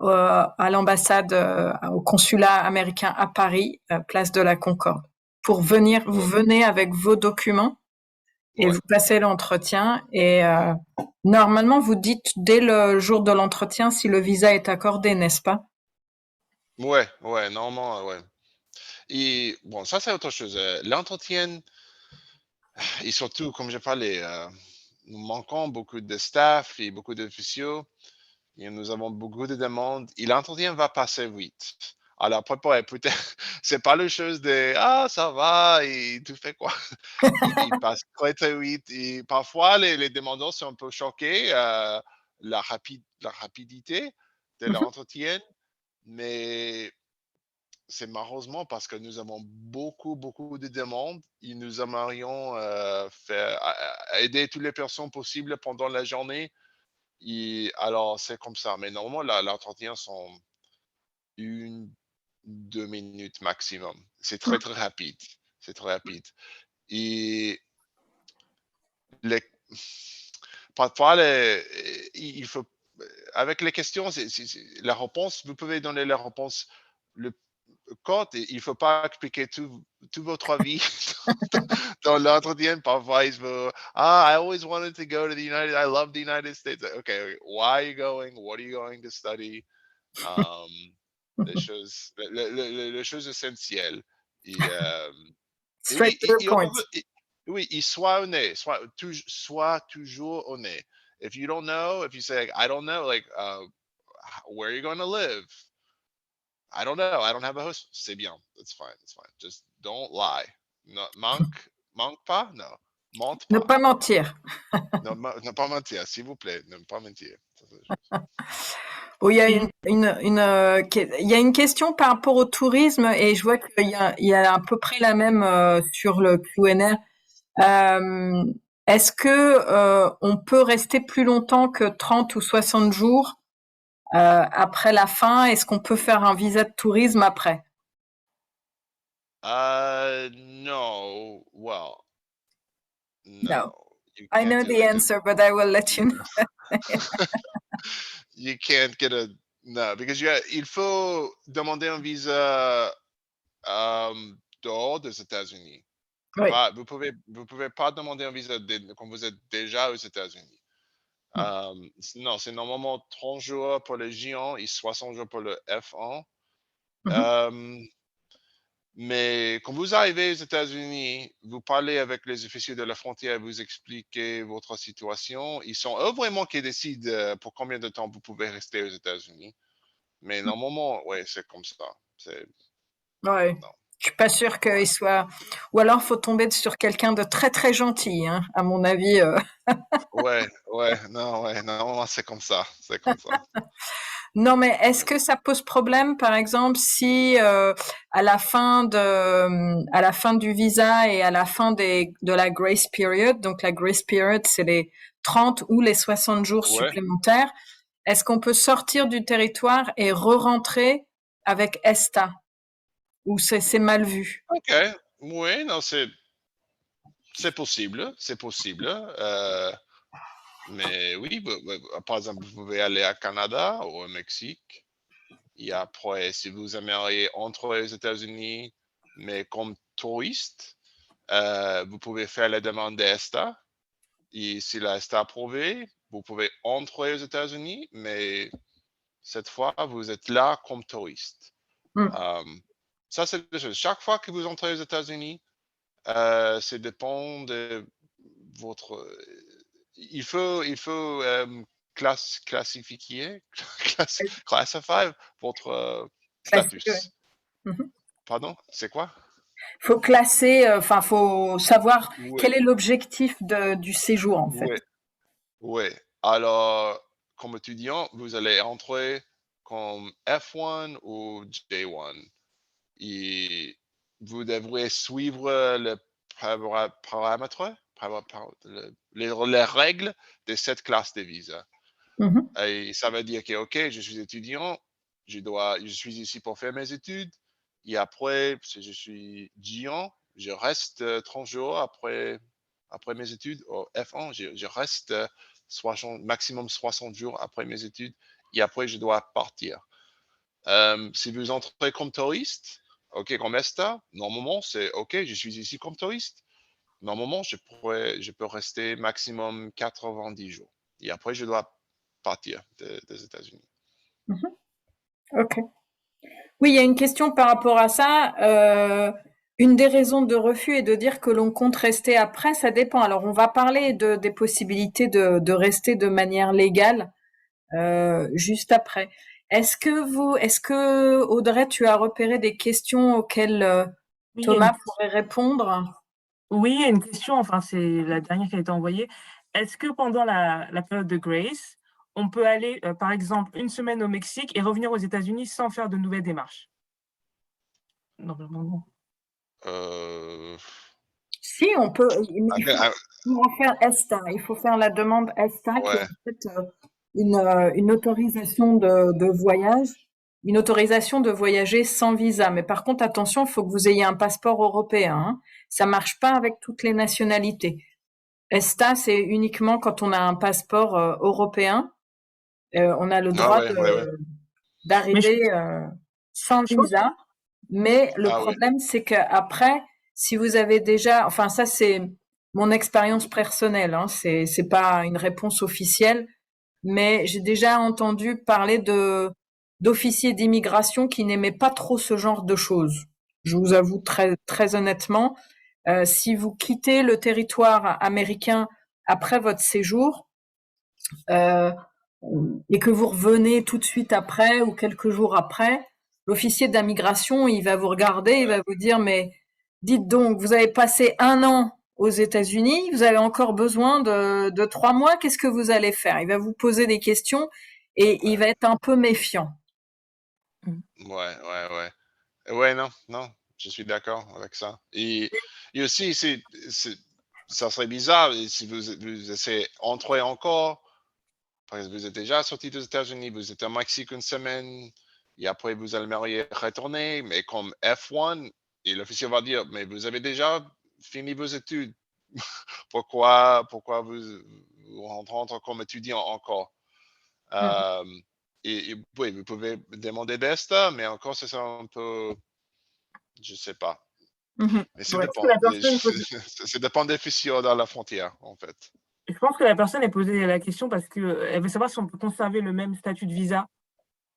à l'ambassade, au consulat américain à Paris, place de la Concorde. Pour venir, vous Ouais, venez avec vos documents et ouais, vous passez l'entretien et normalement vous dites dès le jour de l'entretien si le visa est accordé, n'est-ce pas? ouais, normalement, ouais. Et bon, ça, c'est autre chose. L'entretien, et surtout, comme j'ai parlé, nous manquons beaucoup de staff et beaucoup d'officiaux. Et nous avons beaucoup de demandes et l'entretien va passer vite. Alors, préparez, peut-être, c'est pas le chose de ah, ça va et tu fais quoi? Il passe très, très vite et parfois les demandeurs sont un peu choqués, la rapidité de Mhm. l'entretien, mais c'est malheureusement parce que nous avons beaucoup, beaucoup de demandes et nous aimerions faire, aider toutes les personnes possibles pendant la journée. Et alors, c'est comme ça. Mais normalement, l'entretien sont 1, 2 minutes maximum. C'est très, très rapide. C'est très rapide. Et les, parfois, il faut, avec les questions, la réponse, vous pouvez donner la réponse le code, et il ne faut pas expliquer tout votre vie dans l'entretien. Parfois, il faut, I always wanted to go to the United, I love the United States. Okay, why are you going? What are you going to study? Um, les choses essentielles. Et, Straight to the et on peut, point. oui, et sois honnête, sois toujours honnête. If you don't know, if you say, like, I don't know, like, where are you going to live? I don't know. I don't have a host. C'est bien. It's fine. It's fine. Just don't lie. No, manque pas? No. Mente Ne pas. pas mentir. Ne, ne pas mentir, s'il vous plaît. Ne pas mentir. Ça, c'est la chose. Oui, il y a Mmh. il y a une question par rapport au tourisme et je vois il y a à peu près la même sur le Q&A. Est-ce que on peut rester plus longtemps que 30 ou 60 jours après la fin? Est-ce qu'on peut faire un visa de tourisme après? No. Well, No. no. You I can't know do the like answer, but I will let you no. know. You can't get a no because il faut demander un visa dehors des États-Unis. Oui. Vous pouvez pas demander un visa quand vous êtes déjà aux États-Unis. Non, c'est normalement 30 jours pour le J1 et 60 jours pour le F1. Mhm. Euh, mais quand vous arrivez aux États-Unis, vous parlez avec les officiers de la frontière, vous expliquez votre situation. Ils sont eux vraiment qui décident pour combien de temps vous pouvez rester aux États-Unis. Mais normalement, ouais, c'est comme ça. C'est Ouais. non, Je suis pas sûre qu'il ouais, soit. Ou alors faut tomber sur quelqu'un de très très gentil, hein, à mon avis. non, c'est comme ça, c'est comme ça. Non, mais est-ce Ouais. que ça pose problème, par exemple, si à la fin du visa et à la fin de la grace period, donc la grace period, c'est les 30 ou les 60 jours Ouais, supplémentaires, est-ce qu'on peut sortir du territoire et re-rentrer avec ESTA ou c'est mal vu? ok. Oui, non, c'est possible, c'est possible. Mais oui, par exemple, vous pouvez aller à Canada ou au Mexique. Et après, si vous aimeriez entrer aux États-Unis, mais comme touriste, vous pouvez faire la demande d'ESTA. Et si la est approuvée, vous pouvez entrer aux États-Unis, mais cette fois, vous êtes là comme touriste. Hmm. Euh, Ça, c'est la chose. Chaque fois que vous entrez aux États-Unis, ça dépend de votre. Il faut classifier, classify votre Classique, ouais. status. Mhm. Pardon, c'est quoi? Faut classer, enfin, faut savoir Oui, quel est l'objectif du séjour, en fait. oui, oui. Alors, comme étudiant, vous allez entrer comme F1 ou J1. Et vous devrez suivre le paramètre, les règles de cette classe de visa. Mhm. Et ça veut dire que, OK, je suis étudiant, je suis ici pour faire mes études. Et après, si je suis G1, je reste 30 jours après mes études. Au F1, je reste 60, maximum 60 jours après mes études. Et après, je dois partir. Si vous entrez comme touriste, OK, comme ESTA, normalement, c'est OK, je suis ici comme touriste. Normalement, je peux rester maximum 90 jours. Et après, je dois partir des États-Unis. Mhm. Ok. Oui, il y a une question par rapport à ça. Une des raisons de refus est de dire que l'on compte rester après. Ça dépend. Alors, on va parler des possibilités de rester de manière légale juste après. Est-ce que Audrey, tu as repéré des questions auxquelles Oui, il y a Thomas pourrait répondre? oui, il y a une question, enfin, c'est la dernière qui a été envoyée. Est-ce que pendant la période de grace, on peut aller, par exemple, une semaine au Mexique et revenir aux États-Unis sans faire de nouvelles démarches? Normalement, non. Euh, Si, on peut. après, ah, Il faut faire ESTA. Il faut faire la demande ESTA, qui est ouais, en fait une autorisation de voyage, une autorisation de voyager sans visa. Mais par contre, attention, il faut que vous ayez un passeport européen, hein. Ça marche pas avec toutes les nationalités. ESTA, c'est uniquement quand on a un passeport européen. On a le ah droit ouais, ouais, ouais. Mais d'arriver sans je pense visa. Mais le Ah ouais, problème, c'est qu'après, si vous avez déjà, enfin ça c'est mon expérience personnelle, hein, c'est pas une réponse officielle, mais j'ai déjà entendu parler d'officiers d'immigration qui n'aimaient pas trop ce genre de choses. Je vous avoue très honnêtement, si vous quittez le territoire américain après votre séjour, euh, et que vous revenez tout de suite après ou quelques jours après, l'officier d'immigration, il va vous regarder, il ouais, va vous dire, mais dites donc, vous avez passé 1 an aux États-Unis, vous avez encore besoin de 3 mois, qu'est-ce que vous allez faire? Il va vous poser des questions et il ouais, va être un peu méfiant. mmh. ouais, ouais, ouais. Ouais, non, non, je suis d'accord avec ça. Et aussi, ça serait bizarre si vous essayez d'entrer encore. Par exemple, vous êtes déjà sorti des États-Unis, vous êtes au Mexique une semaine, et après vous aimeriez retourner, mais comme F1, et l'officier va dire, mais vous avez déjà fini vos études. Pourquoi vous rentrez comme étudiant encore? Mhm. Euh, et oui, vous pouvez demander d'ESTA, mais encore, c'est ça un peu, je sais pas. Mhm. Mais ça Ouais. Je pense que dépend. la personne pose Ça dépend des officiers dans la frontière, en fait. je pense que la personne a posé la question parce qu'elle veut savoir si on peut conserver le même statut de visa,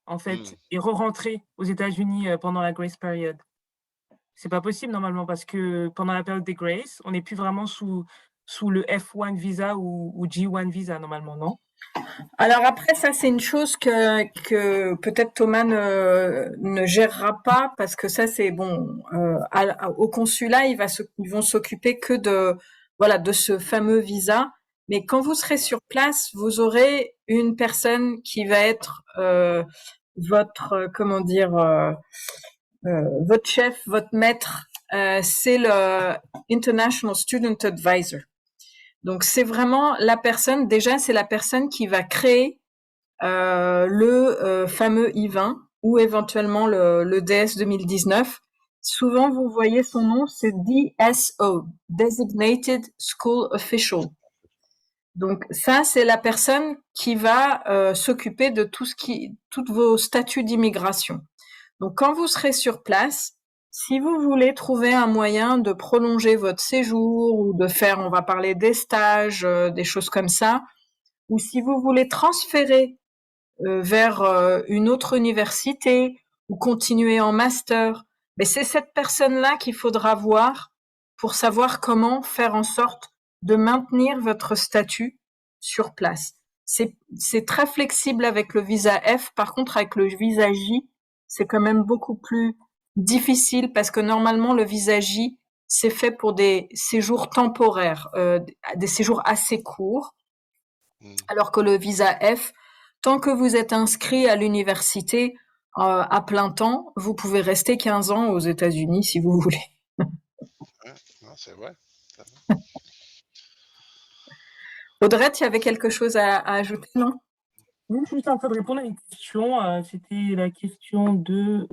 en Hmm. fait, et re-rentrer aux États-Unis, pendant la grace period. C'est pas possible normalement parce que pendant la période des grace, on n'est plus vraiment sous le F1 visa ou G1 visa normalement, non? Alors après, ça c'est une chose que peut-être Thomas ne gérera pas parce que ça c'est bon au consulat ils vont s'occuper que de voilà de ce fameux visa. Mais quand vous serez Ouais. sur place, vous aurez une personne qui va être votre comment dire votre chef, votre maître. C'est le International Student Advisor. Donc c'est vraiment la personne. Déjà c'est la personne qui va créer le fameux I-20 ou éventuellement le DS 2019. Souvent, vous voyez son nom, c'est DSO, Designated School Official. Donc ça, c'est la personne qui va s'occuper de tous vos statuts d'immigration. Donc quand vous serez sur place, si vous voulez trouver un moyen de prolonger votre séjour ou de faire, on va parler des stages, des choses comme ça, ou si vous voulez transférer vers une autre université ou continuer en master. Mais c'est cette personne-là qu'il faudra voir pour savoir comment faire en sorte de maintenir votre statut sur place. C'est très flexible avec le visa F. Par contre, avec le visa J, c'est quand même beaucoup plus difficile parce que normalement, le visa J, c'est fait pour des séjours temporaires, des séjours assez courts, Hmm. alors que le visa F, tant que vous êtes inscrit à l'université à plein temps, vous pouvez rester 15 ans aux États-Unis si vous voulez. Ouais, non, c'est vrai. C'est vrai. Audrey, tu avais quelque chose à ajouter, non? Oui, je suis juste en train de répondre à une question, c'était la question de,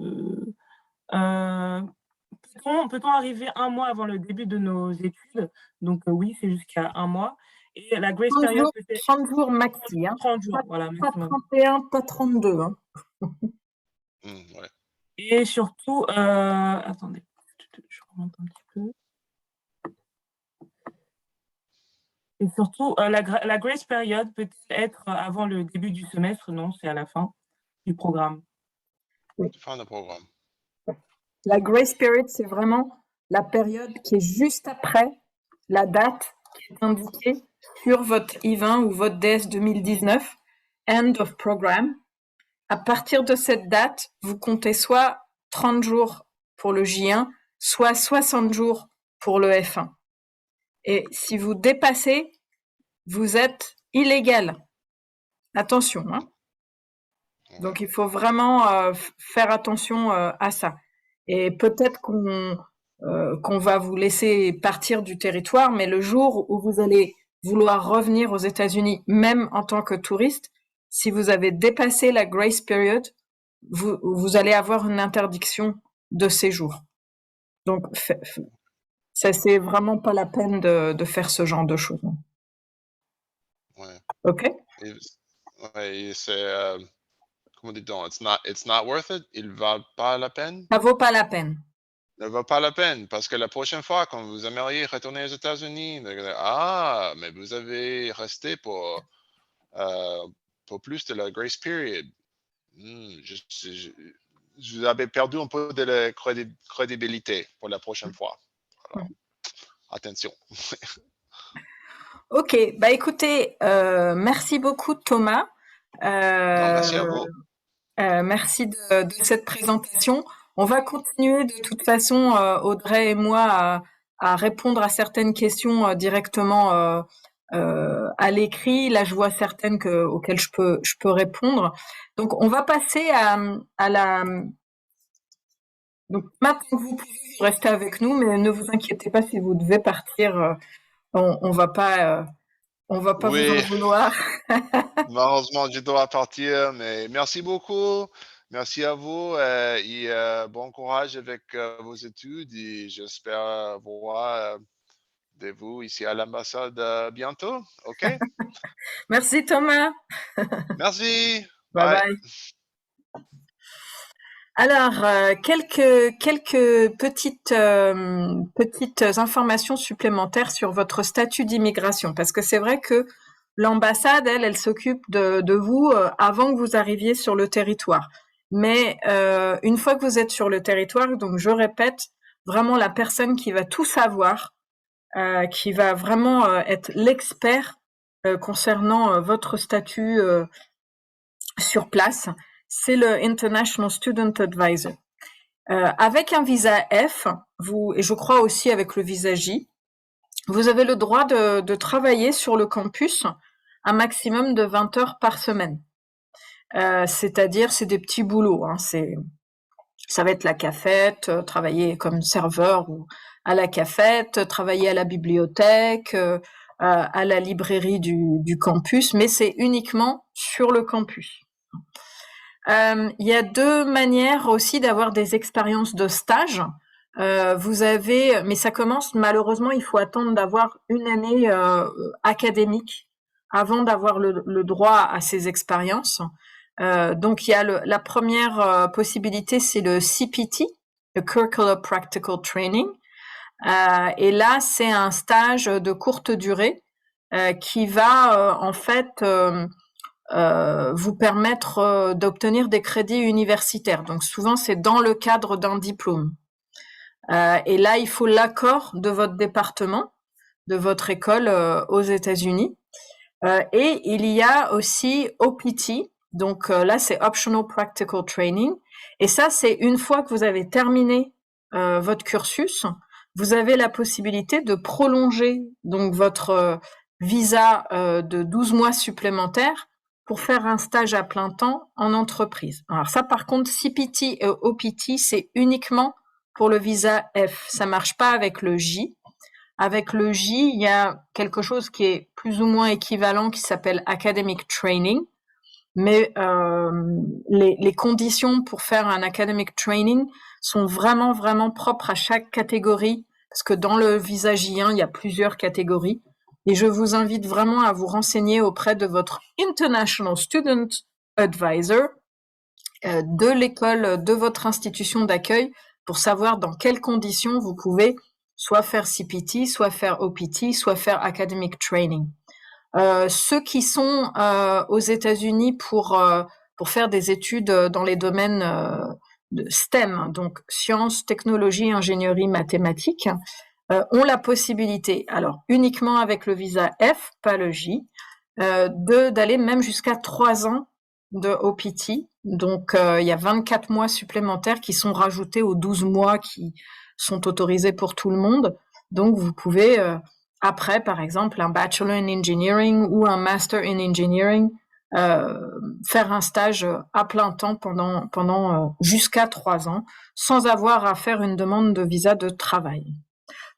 peut-on arriver 1 mois avant le début de nos études? Donc, oui, c'est jusqu'à 1 mois et la grace 30 period jours, peut être 30 jours maxi, hein. 30 jours, Pas, voilà pas maximum. 31, pas 32, hein. Ouais. Et surtout, attendez, je remonte un petit peu. Et surtout, la grace period peut être avant le début du semestre, non, c'est à la fin du programme. Fin de programme. La grace period, c'est vraiment la période qui est juste après la date qui est indiquée sur votre I-20 ou votre DS 2019, end of program. À partir de cette date, vous comptez soit 30 jours pour le J1, soit 60 jours pour le F1. Et si vous dépassez, vous êtes illégal. Attention, hein. Donc il faut vraiment faire attention à ça. Et peut-être qu'on va vous laisser partir du territoire, mais le jour où vous allez vouloir revenir aux États-Unis, même en tant que touriste, si vous avez dépassé la grace period, vous allez avoir une interdiction de séjour. Donc ça, c'est vraiment pas la peine de faire ce genre de choses. Ouais. Ok? Et c'est comment dit-on? It's not worth it. Il va pas la peine. Ça vaut pas la peine. Ne va pas la peine parce que la prochaine fois, quand vous aimeriez retourner aux États-Unis, mais vous avez resté pour plus de la grace period. Vous avez perdu un peu de la crédibilité pour la prochaine fois. Alors, attention. Ok, bah écoutez, merci beaucoup Thomas. Non, merci à vous. Merci de cette présentation. On va continuer de toute façon, Audrey et moi, à répondre à certaines questions directement à l'écrit. Là, je vois certaines auxquelles je peux répondre. Donc, on va passer à la. Donc, maintenant que vous pouvez rester avec nous, mais ne vous inquiétez pas si vous devez partir. On va pas vous en vouloir. Malheureusement, je dois partir, mais merci beaucoup. Merci à vous et bon courage avec vos études et j'espère voir de vous ici à l'ambassade bientôt. OK? Merci Thomas. Merci. Bye Bye. bye. Alors, quelques petites informations supplémentaires sur votre statut d'immigration, parce que c'est vrai que l'ambassade, elle s'occupe de vous avant que vous arriviez sur le territoire. Mais une fois que vous êtes sur le territoire, donc je répète, vraiment la personne qui va tout savoir, qui va vraiment être l'expert concernant votre statut sur place, c'est le International Student Advisor. Avec un visa F, et je crois aussi avec le visa J, vous avez le droit de travailler sur le campus un maximum de 20 heures par semaine. C'est-à-dire, c'est des petits boulots. Hein, ça va être la cafette, travailler comme serveur ou à la cafette, travailler à la bibliothèque, à la librairie du campus, mais c'est uniquement sur le campus. Il y a 2 manières aussi d'avoir des expériences de stage. Vous avez, mais ça commence malheureusement, il faut attendre d'avoir une année académique avant d'avoir le droit à ces expériences. Donc il y a la première possibilité, c'est le CPT, le Curricular Practical Training. Et là, c'est un stage de courte durée qui va en fait vous permettre d'obtenir des crédits universitaires. Donc souvent, c'est dans le cadre d'un diplôme. Et là, il faut l'accord de votre département, de votre école aux États-Unis. Et il y a aussi OPT, donc là, c'est Optional Practical Training. Et ça, c'est une fois que vous avez terminé votre cursus, vous avez la possibilité de prolonger donc votre visa de 12 mois supplémentaires pour faire un stage à plein temps en entreprise. Alors ça, par contre, CPT et OPT, c'est uniquement pour le visa F. Ça marche pas avec le J. Avec le J, il y a quelque chose qui est plus ou moins équivalent qui s'appelle Academic Training. Mais les conditions pour faire un Academic Training sont vraiment, vraiment propres à chaque catégorie. Parce que dans le visa J1, il y a plusieurs catégories. Et je vous invite vraiment à vous renseigner auprès de votre International Student Advisor de l'école, de votre institution d'accueil pour savoir dans quelles conditions vous pouvez soit faire CPT, soit faire OPT, soit faire academic training. Ceux qui sont aux États-Unis pour faire des études dans les domaines de STEM, donc sciences, technologies, ingénierie, mathématiques, ont la possibilité, alors uniquement avec le visa F, pas le J, d'aller même jusqu'à 3 ans de OPT. Donc il y a 24 mois supplémentaires qui sont rajoutés aux 12 mois qui sont autorisés pour tout le monde. Donc vous pouvez après, par exemple, un Bachelor in Engineering ou un Master in Engineering, faire un stage à plein temps pendant jusqu'à 3 ans, sans avoir à faire une demande de visa de travail.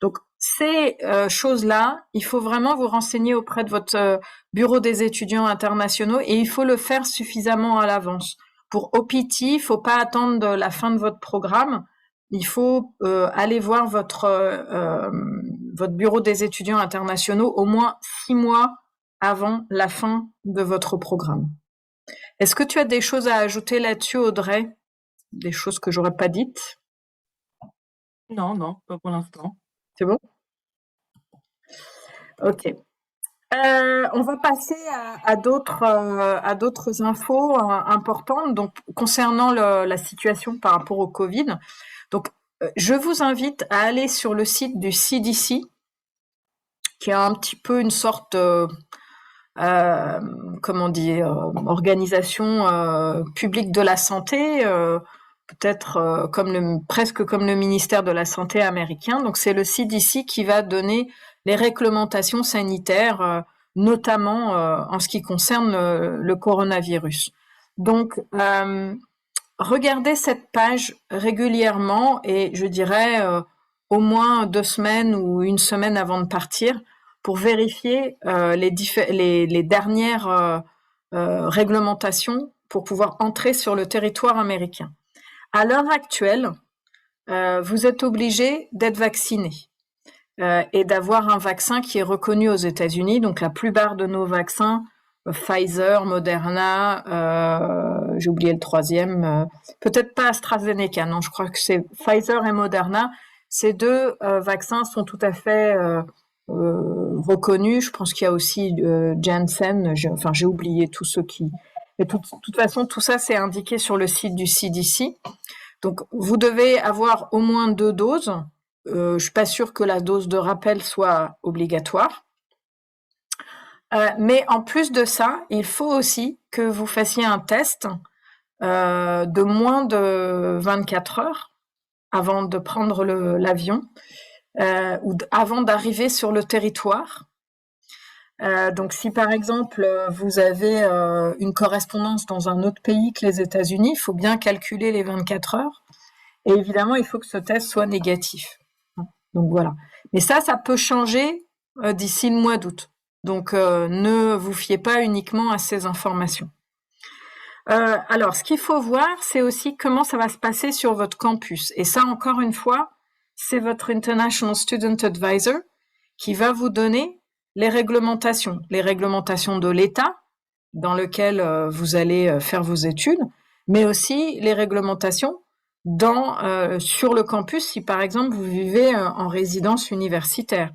Donc, ces choses-là, il faut vraiment vous renseigner auprès de votre bureau des étudiants internationaux et il faut le faire suffisamment à l'avance. Pour OPT, il faut pas attendre la fin de votre programme. Il faut aller voir votre bureau des étudiants internationaux au moins 6 mois avant la fin de votre programme. Est-ce que tu as des choses à ajouter là-dessus, Audrey? Des choses que j'aurais pas dites? Non, pas pour l'instant. C'est bon? Ok. On va passer à d'autres infos importantes. Donc, concernant la situation par rapport au Covid. Donc, je vous invite à aller sur le site du CDC, qui est un petit peu une sorte organisation publique de la santé, peut-être presque comme le ministère de la Santé américain. Donc c'est le CDC qui va donner les réglementations sanitaires, notamment en ce qui concerne le coronavirus. Donc regardez cette page régulièrement et je dirais au moins 2 semaines ou 1 semaine avant de partir pour vérifier les dernières réglementations pour pouvoir entrer sur le territoire américain. À l'heure actuelle, vous êtes obligé d'être vacciné et d'avoir un vaccin qui est reconnu aux États-Unis. Donc la plupart de nos vaccins, Pfizer, Moderna, j'ai oublié le troisième, peut-être pas AstraZeneca, non, je crois que c'est Pfizer et Moderna. Ces 2 vaccins sont tout à fait reconnus. Je pense qu'il y a aussi Janssen, j'ai oublié tous ceux qui... Mais de toute façon, tout ça, c'est indiqué sur le site du CDC. Donc, vous devez avoir au moins 2 doses. Je suis pas sûre que la dose de rappel soit obligatoire. Mais en plus de ça, il faut aussi que vous fassiez un test de moins de 24 heures avant de prendre l'avion ou avant d'arriver sur le territoire. Donc si par exemple vous avez une correspondance dans un autre pays que les États-Unis, il faut bien calculer les 24 heures. Et évidemment, il faut que ce test soit négatif. Donc voilà. Mais ça peut changer d'ici le mois d'août. Donc ne vous fiez pas uniquement à ces informations. Alors, ce qu'il faut voir, c'est aussi comment ça va se passer sur votre campus. Et ça, encore une fois, c'est votre International Student Advisor qui va vous donner les réglementations de l'État dans lequel vous allez faire vos études, mais aussi les réglementations sur le campus si par exemple vous vivez en résidence universitaire.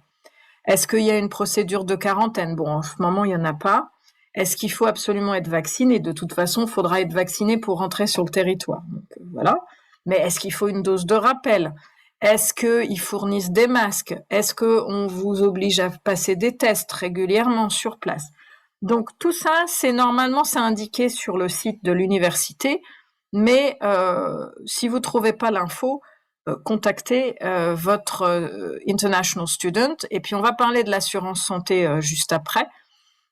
Est-ce qu'il y a une procédure de quarantaine? Bon, en ce moment, il n'y en a pas. Est-ce qu'il faut absolument être vacciné? De toute façon, il faudra être vacciné pour rentrer sur le territoire. Donc, voilà. Mais est-ce qu'il faut une dose de rappel? Est-ce qu'ils fournissent des masques? Est-ce qu'on vous oblige à passer des tests régulièrement sur place? Donc tout ça, c'est indiqué sur le site de l'université, mais si vous trouvez pas l'info, contactez votre international student. Et puis on va parler de l'assurance santé juste après,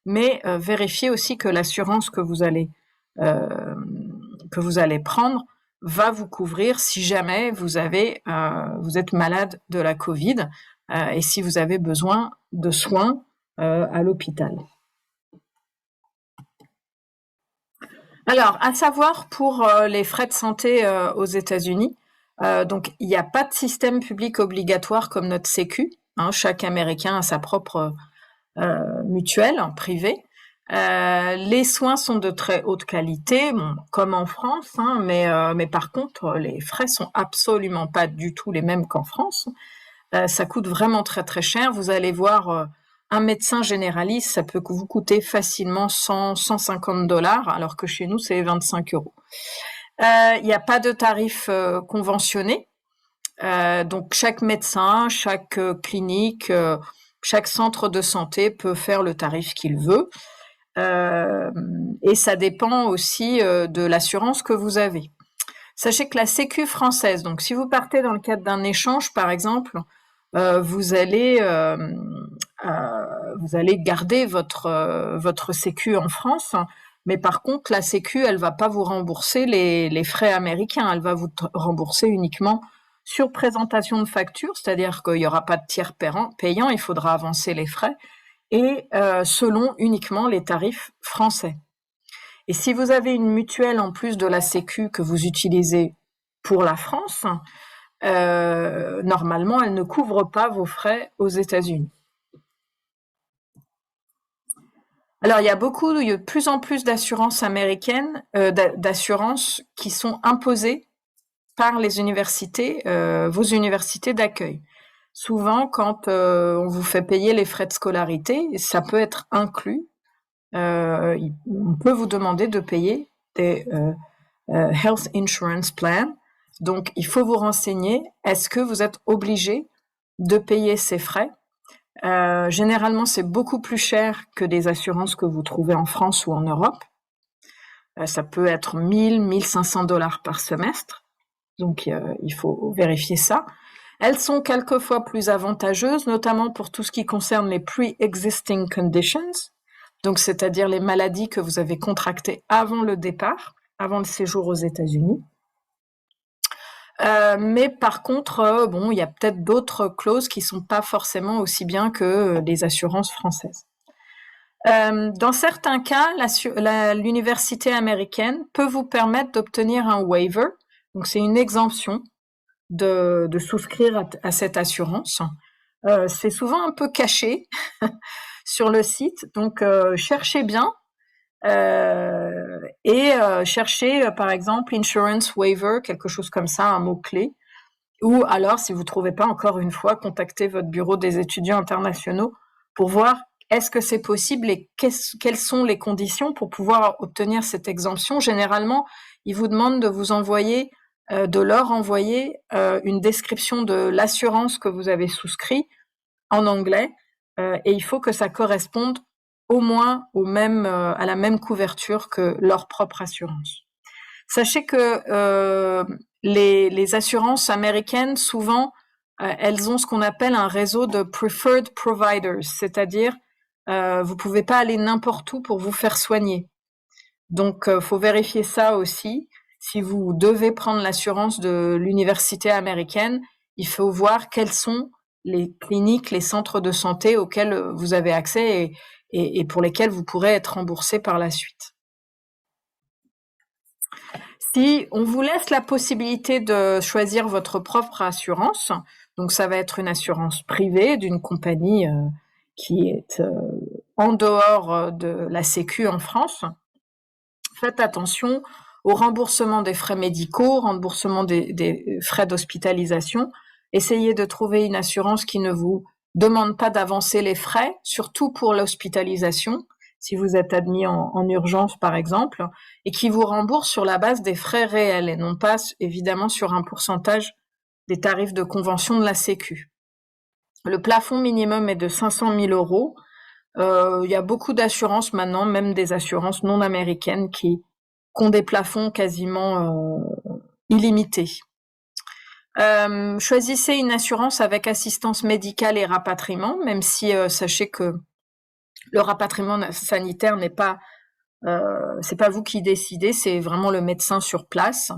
mais vérifiez aussi que l'assurance que vous allez prendre va vous couvrir si jamais vous êtes malade de la Covid et si vous avez besoin de soins à l'hôpital. Alors, à savoir pour les frais de santé aux États-Unis, donc il n'y a pas de système public obligatoire comme notre Sécu. Chaque Américain a sa propre mutuelle privée. Les soins sont de très haute qualité, bon, comme en France, hein, mais par contre, les frais sont absolument pas du tout les mêmes qu'en France. Ça coûte vraiment très très cher. Vous allez voir un médecin généraliste, ça peut vous coûter facilement 100-150 $, alors que chez nous, c'est 25 €. Il n'y a pas de tarif conventionné. Donc chaque médecin, chaque clinique, chaque centre de santé peut faire le tarif qu'il veut. Et ça dépend aussi de l'assurance que vous avez. Sachez que la Sécu française, donc si vous partez dans le cadre d'un échange, par exemple, vous allez garder votre Sécu en France, mais par contre, la Sécu, elle va pas vous rembourser les frais américains, elle va vous rembourser uniquement sur présentation de facture, c'est-à-dire qu'il n'y aura pas de tiers payant, il faudra avancer les frais, et selon uniquement les tarifs français. Et si vous avez une mutuelle en plus de la Sécu que vous utilisez pour la France, normalement, elle ne couvre pas vos frais aux États-Unis. Alors, il y a de plus en plus d'assurances américaines, d'assurances qui sont imposées par les universités, vos universités d'accueil. Souvent, quand on vous fait payer les frais de scolarité, ça peut être inclus. On peut vous demander de payer des health insurance plans. Donc, il faut vous renseigner. Est-ce que vous êtes obligé de payer ces frais? Généralement, c'est beaucoup plus cher que des assurances que vous trouvez en France ou en Europe. Ça peut être 1 500 $ par semestre. Donc, il faut vérifier ça. Elles sont quelquefois plus avantageuses, notamment pour tout ce qui concerne les pre-existing conditions, donc c'est-à-dire les maladies que vous avez contractées avant le départ, avant le séjour aux États-Unis. Mais par contre, bon, il y a peut-être d'autres clauses qui sont pas forcément aussi bien que les assurances françaises. Dans certains cas, l'université américaine peut vous permettre d'obtenir un waiver, donc c'est une exemption de souscrire à cette assurance. C'est souvent un peu caché sur le site, donc cherchez bien et cherchez par exemple insurance waiver, quelque chose comme ça, un mot-clé. Ou alors, si vous ne trouvez pas, encore une fois, contactez votre bureau des étudiants internationaux pour voir est-ce que c'est possible et quelles sont les conditions pour pouvoir obtenir cette exemption. Généralement, ils vous demandent de leur envoyer une description de l'assurance que vous avez souscrit en anglais, et il faut que ça corresponde au moins à la même couverture que leur propre assurance. Sachez que les assurances américaines, souvent, elles ont ce qu'on appelle un réseau de preferred providers, c'est-à-dire vous pouvez pas aller n'importe où pour vous faire soigner. Donc, faut vérifier ça aussi. Si vous devez prendre l'assurance de l'université américaine, il faut voir quelles sont les cliniques, les centres de santé auxquels vous avez accès et pour lesquels vous pourrez être remboursé par la suite. Si on vous laisse la possibilité de choisir votre propre assurance, donc ça va être une assurance privée d'une compagnie qui est en dehors de la Sécu en France, faites attention au remboursement des frais médicaux, remboursement des frais d'hospitalisation. Essayez de trouver une assurance qui ne vous demande pas d'avancer les frais, surtout pour l'hospitalisation, si vous êtes admis en urgence par exemple, et qui vous rembourse sur la base des frais réels et non pas évidemment sur un pourcentage des tarifs de convention de la Sécu. Le plafond minimum est de 500 000 €. Il y a beaucoup d'assurances maintenant, même des assurances non américaines qui ont des plafonds quasiment illimités. Choisissez une assurance avec assistance médicale et rapatriement, même si sachez que le rapatriement sanitaire n'est pas, c'est pas vous qui décidez, c'est vraiment le médecin sur place.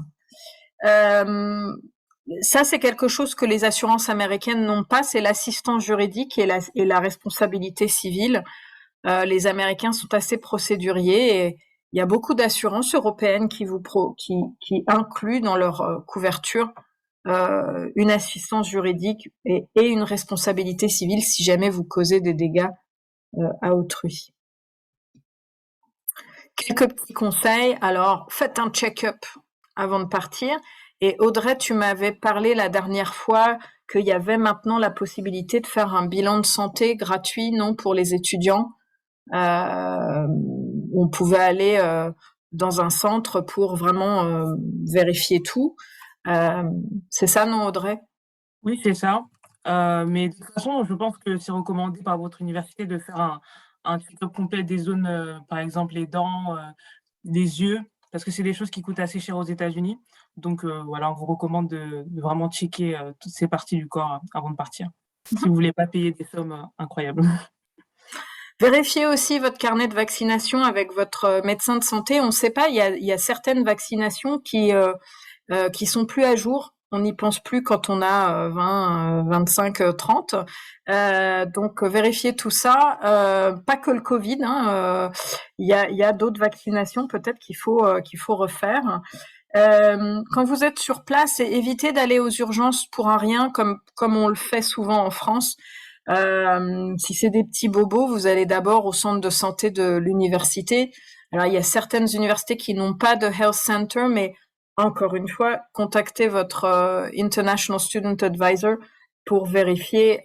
Ça, c'est quelque chose que les assurances américaines n'ont pas, c'est l'assistance juridique et la responsabilité civile. Les Américains sont assez procéduriers et il y a beaucoup d'assurances européennes qui incluent dans leur couverture une assistance juridique et une responsabilité civile si jamais vous causez des dégâts à autrui. quelques petits conseils. Alors, faites un check-up avant de partir. Et Audrey, tu m'avais parlé la dernière fois qu'il y avait maintenant la possibilité de faire un bilan de santé gratuit, non, pour les étudiants. On pouvait aller dans un centre pour vraiment vérifier tout. C'est ça, non, Audrey? Oui, c'est ça. Mais de toute façon, je pense que c'est recommandé par votre université de faire un check-up complet des zones, par exemple les dents, les yeux, parce que c'est des choses qui coûtent assez cher aux États-Unis. Donc voilà, on vous recommande de vraiment checker, toutes ces parties du corps, avant de partir, si vous voulez pas payer des sommes, incroyables. Vérifiez aussi votre carnet de vaccination avec votre médecin de santé. On ne sait pas, il y a certaines vaccinations qui sont plus à jour. On n'y pense plus quand on a 20, 25, 30. Donc vérifiez tout ça. Pas que le Covid. Il y a d'autres vaccinations peut-être qu'il faut refaire. Quand vous êtes sur place, évitez d'aller aux urgences pour un rien, comme on le fait souvent en France. Si c'est des petits bobos, vous allez d'abord au centre de santé de l'université. Alors, il y a certaines universités qui n'ont pas de health center, mais encore une fois, contactez votre International Student Advisor pour vérifier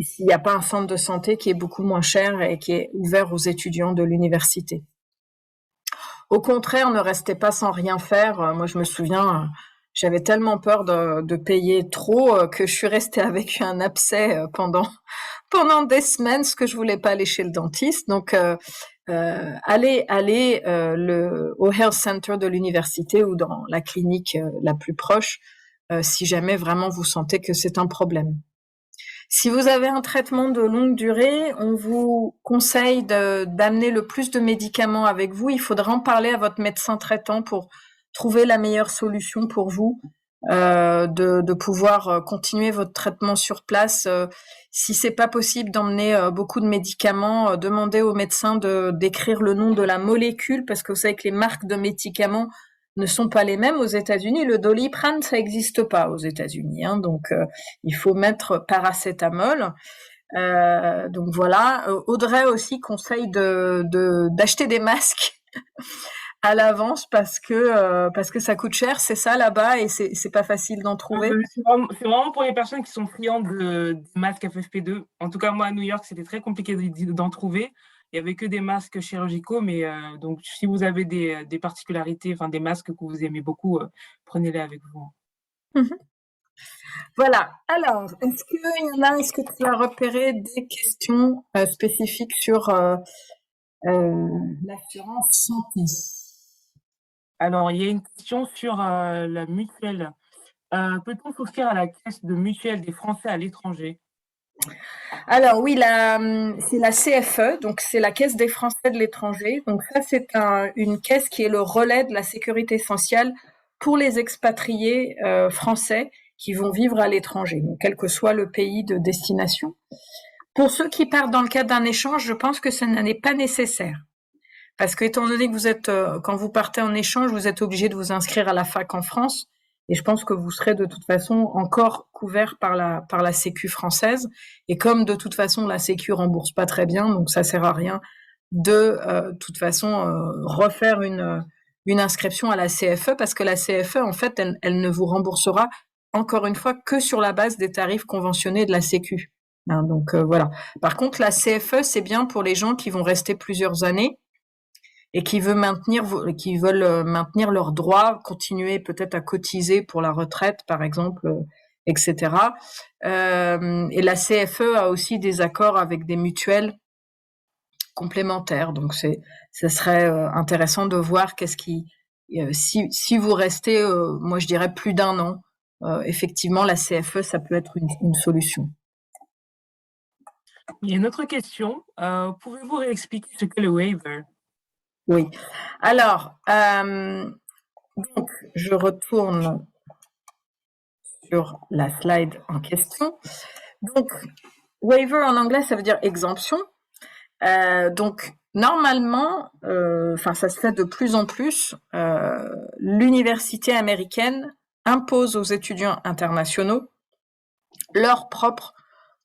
s'il n'y a pas un centre de santé qui est beaucoup moins cher et qui est ouvert aux étudiants de l'université. Au contraire, ne restez pas sans rien faire. Moi, je me souviens, j'avais tellement peur de payer trop que je suis restée avec un abcès pendant des semaines, parce que je voulais pas aller chez le dentiste. Donc, allez au health center de l'université ou dans la clinique la plus proche, si jamais vraiment vous sentez que c'est un problème. Si vous avez un traitement de longue durée, on vous conseille d'amener le plus de médicaments avec vous. Il faudra en parler à votre médecin traitant pour trouver la meilleure solution pour vous, de pouvoir continuer votre traitement sur place. Si c'est pas possible d'emmener beaucoup de médicaments, demandez au médecin d'écrire le nom de la molécule, parce que vous savez que les marques de médicaments ne sont pas les mêmes aux États-Unis. Le Doliprane, ça n'existe pas aux États-Unis, donc il faut mettre paracétamol. Donc voilà. Audrey aussi conseille d'acheter des masques à l'avance parce que ça coûte cher, c'est ça là-bas, et c'est pas facile d'en trouver. C'est vraiment pour les personnes qui sont friandes des masques FFP2. En tout cas, moi, à New York, c'était très compliqué d'en trouver. Il y avait que des masques chirurgicaux, mais donc si vous avez des particularités, enfin des masques que vous aimez beaucoup, prenez-les avec vous. Mhm. Voilà. Alors, est-ce que tu as repéré des questions spécifiques sur l'assurance santé? Alors, il y a une question sur la mutuelle. Peut-on souscrire à la caisse de mutuelle des Français à l'étranger? Alors oui, c'est la CFE, donc c'est la Caisse des Français de l'étranger. Donc ça, c'est une caisse qui est le relais de la sécurité sociale pour les expatriés français qui vont vivre à l'étranger, donc quel que soit le pays de destination. Pour ceux qui partent dans le cadre d'un échange, je pense que ça n'est pas nécessaire. Parce que étant donné que vous êtes, quand vous partez en échange, vous êtes obligé de vous inscrire à la fac en France. Et je pense que vous serez de toute façon encore couvert par la Sécu française. Et comme de toute façon la Sécu rembourse pas très bien, donc ça sert à rien de toute façon refaire une inscription à la CFE, parce que la CFE en fait elle ne vous remboursera encore une fois que sur la base des tarifs conventionnés de la Sécu. Donc voilà. Par contre la CFE c'est bien pour les gens qui vont rester plusieurs années et qui veulent maintenir leurs droits, continuer peut-être à cotiser pour la retraite, par exemple, etc. Et la CFE a aussi des accords avec des mutuelles complémentaires. Donc, ça serait intéressant de voir si vous restez, moi je dirais plus d'un an, effectivement, la CFE, ça peut être une solution. Il y a une autre question. Pouvez-vous réexpliquer ce qu'est le waiver? Oui. Alors, donc, je retourne sur la slide en question. Donc, waiver en anglais, ça veut dire exemption. Donc, normalement, ça se fait de plus en plus, l'université américaine impose aux étudiants internationaux leur propre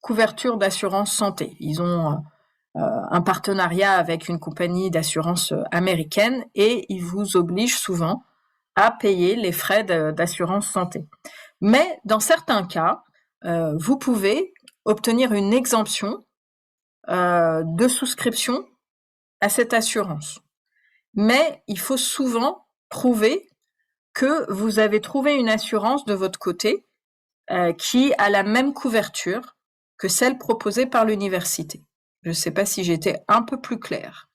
couverture d'assurance santé. Ils ont un partenariat avec une compagnie d'assurance américaine et ils vous obligent souvent à payer les frais d'assurance santé. Mais dans certains cas, vous pouvez obtenir une exemption de souscription à cette assurance. Mais il faut souvent prouver que vous avez trouvé une assurance de votre côté qui a la même couverture que celle proposée par l'université. Je ne sais pas si j'étais un peu plus claire.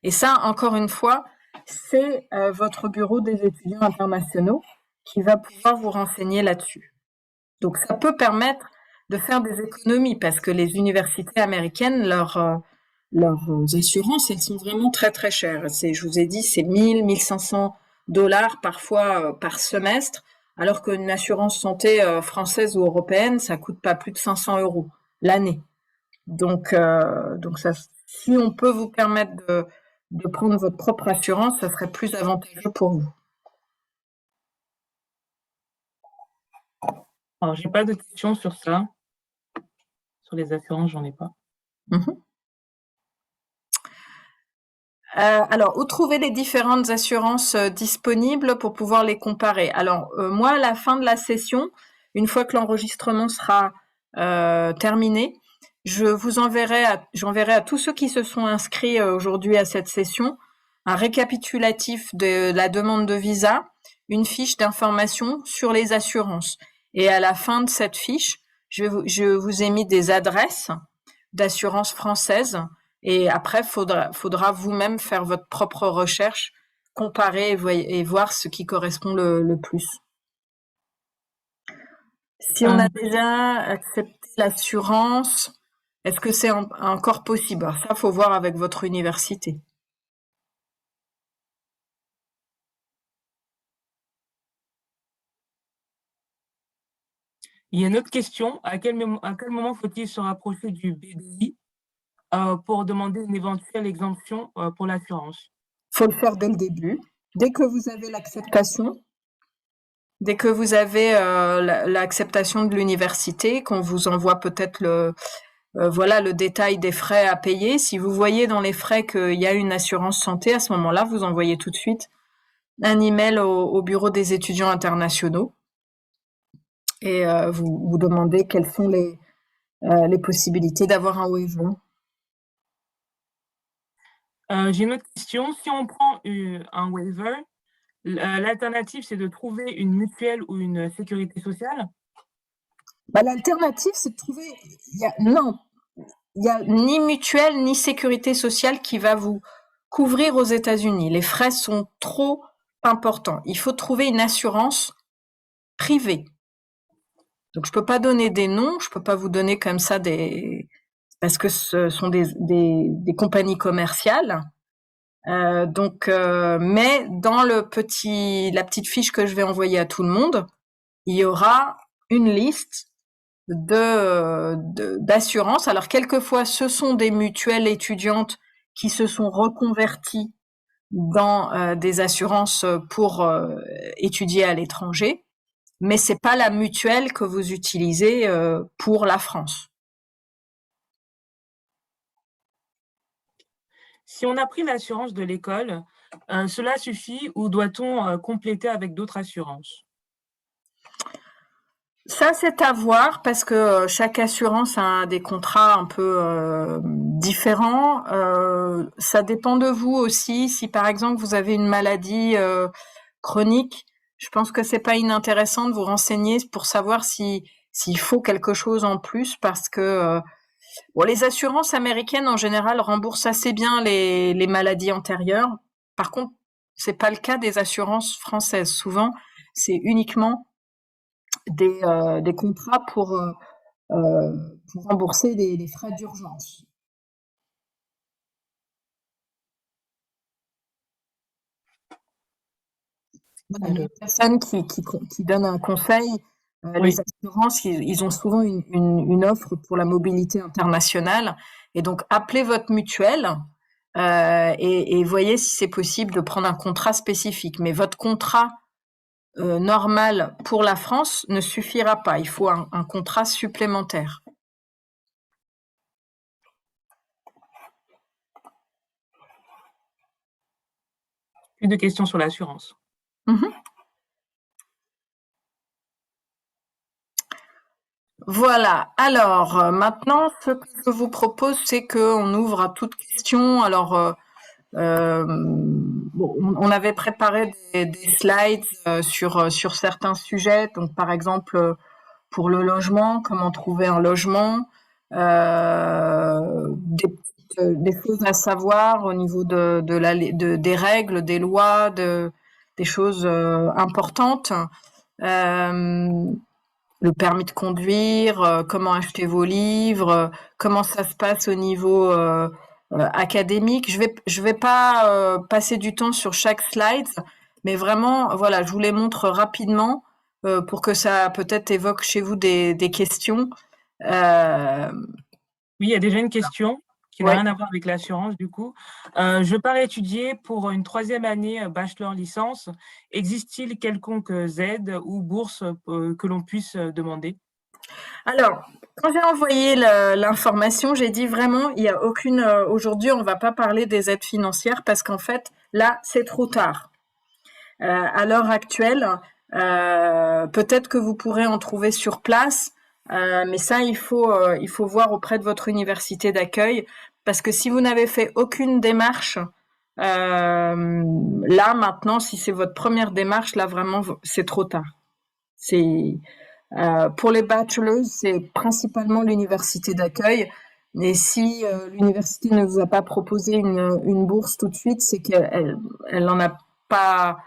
Et ça, encore une fois, c'est votre bureau des étudiants internationaux qui va pouvoir vous renseigner là-dessus. Donc ça peut permettre de faire des économies parce que les universités américaines, leurs assurances, elles sont vraiment très très chères. Je vous ai dit, c'est 1 500 $ parfois par semestre, alors qu'une assurance santé française ou européenne, ça coûte pas plus de 500 € l'année. Donc ça, si on peut vous permettre de prendre votre propre assurance, ça serait plus avantageux pour vous. Alors, j'ai pas de questions sur ça. Sur les assurances, j'en ai pas. Alors, où trouver les différentes assurances disponibles pour pouvoir les comparer? Alors, moi, à la fin de la session, une fois que l'enregistrement sera terminé, j'enverrai à tous ceux qui se sont inscrits aujourd'hui à cette session un récapitulatif de la demande de visa, une fiche d'information sur les assurances. Et à la fin de cette fiche, je vous ai mis des adresses d'assurances françaises. Et après, faudra vous-même faire votre propre recherche, comparer et voir ce qui correspond le plus. Si on a déjà accepté l'assurance, est-ce que c'est encore possible? Alors ça, faut voir avec votre université. Il y a une autre question. À quel moment faut-il se rapprocher du BDI pour demander une éventuelle exemption pour l'assurance? Faut le faire dès le début. Dès que vous avez l'acceptation, dès que vous avez l'acceptation de l'université, qu'on vous envoie peut-être le détail des frais à payer. Si vous voyez dans les frais qu'il y a une assurance santé, à ce moment-là, vous envoyez tout de suite un email au bureau des étudiants internationaux et vous demandez quelles sont les possibilités d'avoir un waiver. J'ai une autre question. Si on prend un waiver, l'alternative, c'est de trouver une mutuelle ou une sécurité sociale? L'alternative, c'est de trouver... Non, il n'y a ni mutuelle ni sécurité sociale qui va vous couvrir aux États-Unis. Les frais sont trop importants. Il faut trouver une assurance privée. Donc, je peux pas donner des noms, je peux pas vous donner comme ça parce que ce sont des compagnies commerciales. Mais dans la petite fiche que je vais envoyer à tout le monde, il y aura une liste d'assurances. Alors, quelquefois, ce sont des mutuelles étudiantes qui se sont reconverties dans des assurances pour étudier à l'étranger. Mais c'est pas la mutuelle que vous utilisez pour la France. Si on a pris l'assurance de l'école, cela suffit ou doit-on compléter avec d'autres assurances? Ça, c'est à voir parce que chaque assurance a des contrats un peu différents. Ça dépend de vous aussi. Si par exemple vous avez une maladie chronique, je pense que c'est pas inintéressant de vous renseigner pour savoir s'il faut quelque chose en plus parce que les assurances américaines en général remboursent assez bien les maladies antérieures. Par contre, c'est pas le cas des assurances françaises. Souvent, c'est uniquement des contrats pour rembourser des frais d'urgence. Les personnes qui donnent un conseil, les assurances, ils ont souvent une offre pour la mobilité internationale. Et donc, appelez votre mutuelle et voyez si c'est possible de prendre un contrat spécifique. Mais votre contrat normal pour la France ne suffira pas. Il faut un contrat supplémentaire. Plus de questions sur l'assurance. Mmh. Voilà. Alors, maintenant, ce que je vous propose, c'est qu'on ouvre à toute question. Alors, bon, on avait préparé des slides sur certains sujets. Donc, par exemple, pour le logement, comment trouver un logement, des choses à savoir au niveau des règles, des lois, des choses importantes. Le permis de conduire, comment acheter vos livres, comment ça se passe au niveau académique. Je vais pas passer du temps sur chaque slide, mais vraiment, voilà, je vous les montre rapidement pour que ça peut-être évoque chez vous des questions. Oui, il y a déjà une question qui n'a Ouais. rien à voir avec l'assurance du coup. Je pars étudier pour une 3e année bachelor licence. Existe-t-il quelconque aide ou bourse que l'on puisse demander? Alors, quand j'ai envoyé l'information, j'ai dit vraiment, il n'y a aucune. Aujourd'hui, on ne va pas parler des aides financières parce qu'en fait, là, c'est trop tard. À l'heure actuelle, peut-être que vous pourrez en trouver sur place, mais ça, il faut voir auprès de votre université d'accueil parce que si vous n'avez fait aucune démarche, là maintenant, si c'est votre première démarche, là vraiment, c'est trop tard. C'est pour les bachelors, c'est principalement l'université d'accueil. Et si l'université ne vous a pas proposé une bourse tout de suite, c'est qu'elle n'en a pas,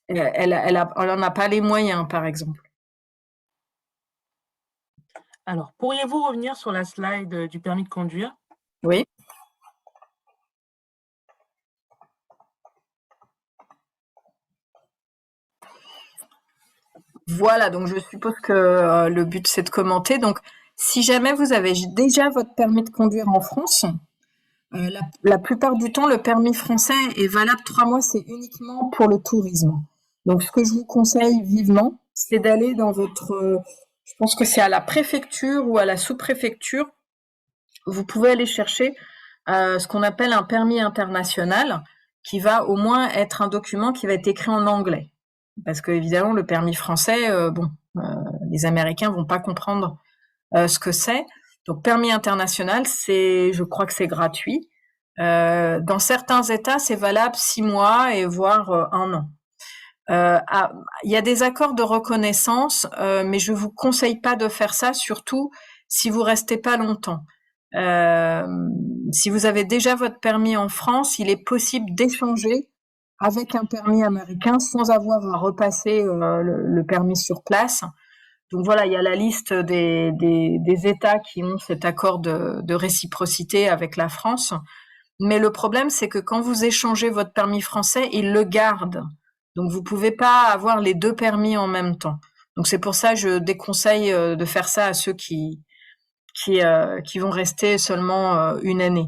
elle en a pas les moyens, par exemple. Alors, pourriez-vous revenir sur la slide du permis de conduire? Oui. Voilà, donc je suppose que le but c'est de commenter. Donc, si jamais vous avez déjà votre permis de conduire en France, la plupart du temps, le permis français est valable 3 mois, c'est uniquement pour le tourisme. Donc, ce que je vous conseille vivement, c'est d'aller dans je pense que c'est à la préfecture ou à la sous-préfecture, vous pouvez aller chercher ce qu'on appelle un permis international, qui va au moins être un document qui va être écrit en anglais. Parce que évidemment, le permis français, les Américains vont pas comprendre ce que c'est. Donc, permis international, je crois que c'est gratuit. Dans certains États, c'est valable 6 mois et voire 1 an. Il y a des accords de reconnaissance, mais je vous conseille pas de faire ça, surtout si vous restez pas longtemps. Si vous avez déjà votre permis en France, il est possible d'échanger avec un permis américain sans avoir à repasser le permis sur place. Donc voilà, il y a la liste des États qui ont cet accord de réciprocité avec la France. Mais le problème, c'est que quand vous échangez votre permis français, ils le gardent. Donc vous pouvez pas avoir les 2 permis en même temps. Donc c'est pour ça que je déconseille de faire ça à ceux qui vont rester seulement 1 année.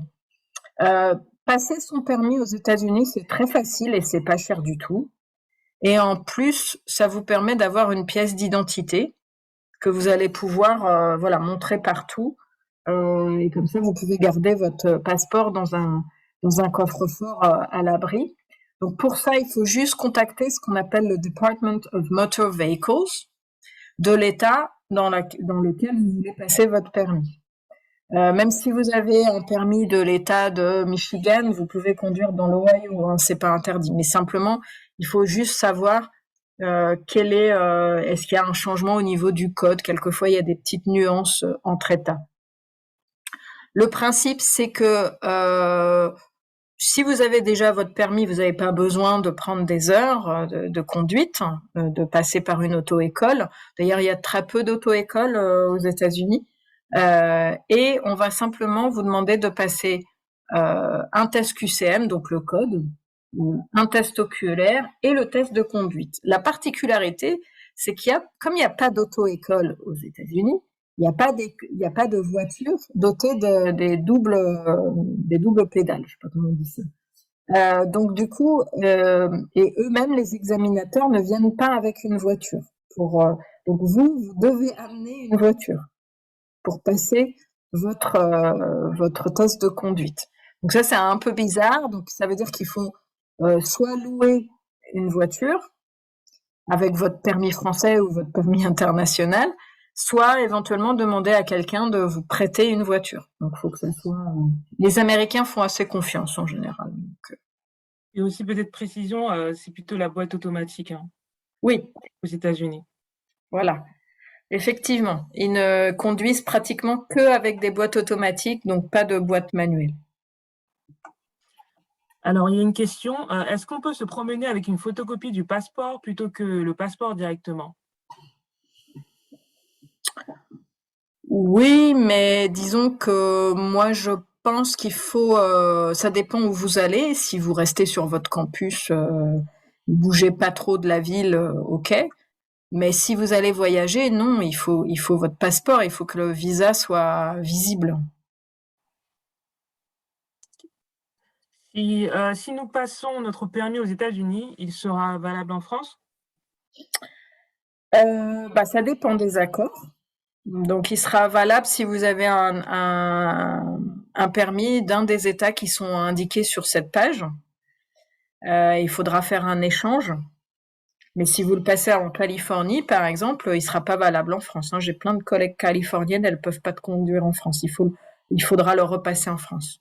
Passer son permis aux États-Unis, c'est très facile et c'est pas cher du tout. Et en plus, ça vous permet d'avoir une pièce d'identité que vous allez pouvoir montrer partout. Et comme ça, vous pouvez garder votre passeport dans un coffre-fort à l'abri. Donc pour ça, il faut juste contacter ce qu'on appelle le Department of Motor Vehicles de l'État dans lequel vous voulez passer votre permis. Même si vous avez un permis de l'État de Michigan, vous pouvez conduire dans l'Ohio, hein, c'est pas interdit. Mais simplement, il faut juste savoir est-ce qu'il y a un changement au niveau du code. Quelquefois, il y a des petites nuances entre États. Le principe, c'est que si vous avez déjà votre permis, vous n'avez pas besoin de prendre des heures de conduite, de passer par une auto-école. D'ailleurs, il y a très peu d'auto-écoles aux États-Unis. Et on va simplement vous demander de passer un test QCM, donc le code, un test oculaire et le test de conduite. La particularité, c'est comme il n'y a pas d'auto-école aux États-Unis, il n'y a pas de voiture dotée des doubles pédales. Je sais pas comment on dit ça. Donc du coup, et eux-mêmes, les examinateurs ne viennent pas avec une voiture. Donc vous devez amener une voiture pour passer votre test de conduite. Donc ça, c'est un peu bizarre. Donc ça veut dire qu'il faut soit louer une voiture avec votre permis français ou votre permis international, soit éventuellement demander à quelqu'un de vous prêter une voiture. Donc, il faut que ça soit... Les Américains font assez confiance en général. Donc, Et aussi peut-être précision, c'est plutôt la boîte automatique, hein, oui, aux États-Unis. voilà. Effectivement, ils ne conduisent pratiquement que avec des boîtes automatiques, donc pas de boîte manuelle. Alors, il y a une question, est-ce qu'on peut se promener avec une photocopie du passeport plutôt que le passeport directement? Oui, mais disons que moi je pense qu'il faut, ça dépend où vous allez. Si vous restez sur votre campus, bougez pas trop de la ville, ok. Mais si vous allez voyager, non, il faut votre passeport, il faut que le visa soit visible. Si nous passons notre permis aux États-Unis, il sera valable en France? Bah, ça dépend des accords. Donc, il sera valable si vous avez un permis d'un des États qui sont indiqués sur cette page. Il faudra faire un échange. Mais si vous le passez en Californie, par exemple, il sera pas valable en France, hein. J'ai plein de collègues californiennes, elles peuvent pas te conduire en France. Il faudra le repasser en France.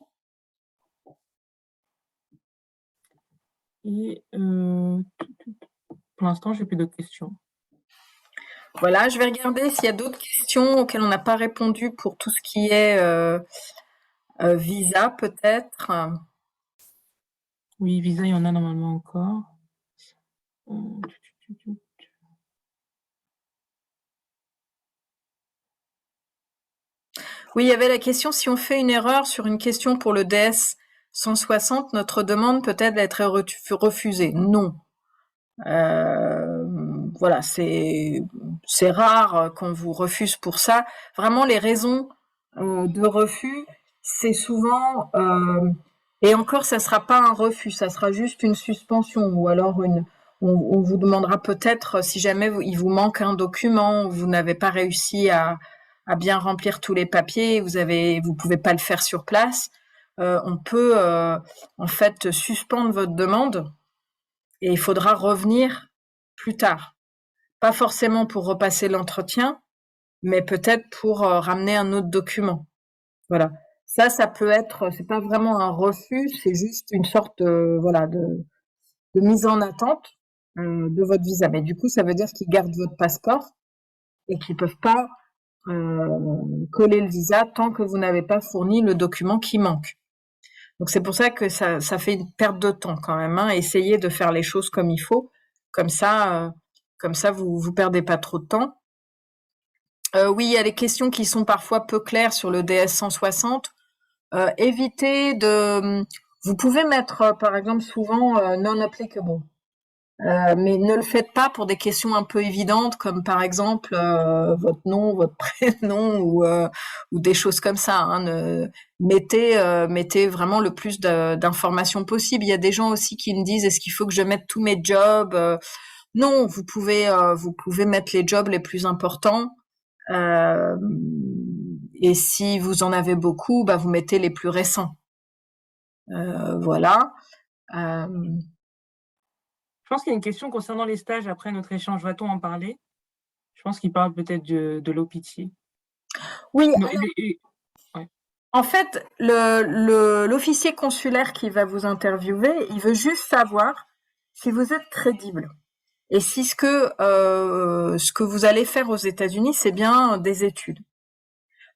Et pour l'instant, j'ai plus d'autres questions. Voilà, je vais regarder s'il y a d'autres questions auxquelles on n'a pas répondu pour tout ce qui est visa, peut-être. Oui, visa, il y en a normalement encore. Oui, il y avait la question, si on fait une erreur sur une question pour le DS 160, notre demande peut-elle être refusée? Non. Voilà, c'est rare qu'on vous refuse pour ça. Vraiment, les raisons de refus, c'est souvent et encore, ça sera pas un refus, ça sera juste une suspension ou alors on vous demandera peut-être si jamais il vous manque un document, vous n'avez pas réussi à bien remplir tous les papiers, vous pouvez pas le faire sur place. On peut en fait suspendre votre demande et il faudra revenir plus tard. Pas forcément pour repasser l'entretien, mais peut-être pour ramener un autre document. Voilà. Ça peut être, c'est pas vraiment un refus, c'est juste une sorte voilà, de mise en attente de votre visa. Mais du coup, ça veut dire qu'ils gardent votre passeport et qu'ils peuvent pas coller le visa tant que vous n'avez pas fourni le document qui manque. Donc c'est pour ça que ça fait une perte de temps quand même, hein. Essayez de faire les choses comme il faut, comme ça vous perdez pas trop de temps. Oui, il y a des questions qui sont parfois peu claires sur le DS 160. Évitez de, vous pouvez mettre par exemple souvent non applicable. Mais ne le faites pas pour des questions un peu évidentes comme par exemple votre nom, votre prénom ou des choses comme ça, hein. Mettez vraiment le plus d'informations possible. Il y a des gens aussi qui me disent est-ce qu'il faut que je mette tous mes jobs? Non, vous pouvez mettre les jobs les plus importants. Et si vous en avez beaucoup, bah vous mettez les plus récents. Voilà. Je pense qu'il y a une question concernant les stages après notre échange. Va-t-on en parler? Je pense qu'il parle peut-être de l'OPT. Oui, Mais, alors, ouais. en fait, l'officier consulaire qui va vous interviewer, il veut juste savoir si vous êtes crédible. Et si ce que vous allez faire aux États-Unis, c'est bien des études.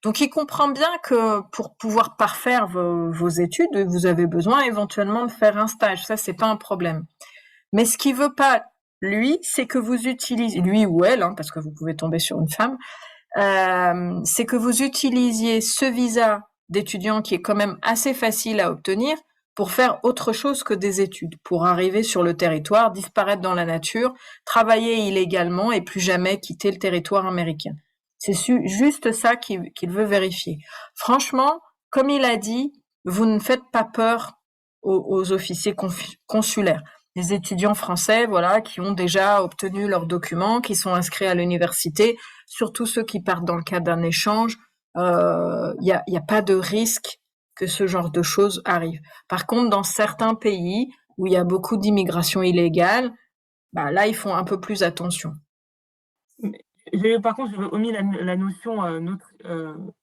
Donc, il comprend bien que pour pouvoir parfaire vos études, vous avez besoin éventuellement de faire un stage. Ça, c'est pas un problème. Mais ce qu'il veut pas, lui, c'est que vous utilisiez, lui ou elle, hein, parce que vous pouvez tomber sur une femme, c'est que vous utilisiez ce visa d'étudiant qui est quand même assez facile à obtenir pour faire autre chose que des études, pour arriver sur le territoire, disparaître dans la nature, travailler illégalement et plus jamais quitter le territoire américain. C'est juste ça qu'il veut vérifier. Franchement, comme il a dit, vous ne faites pas peur aux officiers consulaires. Les étudiants français, voilà, qui ont déjà obtenu leurs documents, qui sont inscrits à l'université, surtout ceux qui partent dans le cadre d'un échange, y a pas de risque que ce genre de choses arrive. Par contre, dans certains pays, où il y a beaucoup d'immigration illégale, bah là, ils font un peu plus attention. Par contre, j'avais omis la notion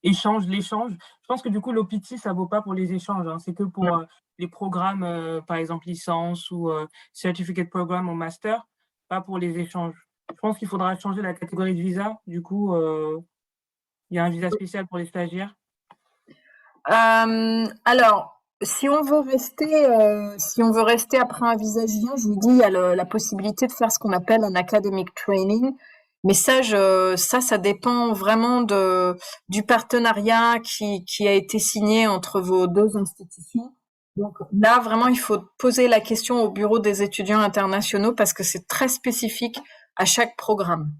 échange, l'échange. Je pense que du coup, l'OPT, ça vaut pas pour les échanges. Hein. C'est que pour les programmes, par exemple licence ou certificate program ou master, pas pour les échanges. Je pense qu'il faudra changer la catégorie de visa. Du coup, il y a un visa spécial pour les stagiaires. Alors, si on veut rester après un visa J1, je vous dis, il y a la possibilité de faire ce qu'on appelle un academic training. Mais ça dépend vraiment du partenariat qui a été signé entre vos deux institutions. Donc là, vraiment, il faut poser la question au bureau des étudiants internationaux parce que c'est très spécifique à chaque programme.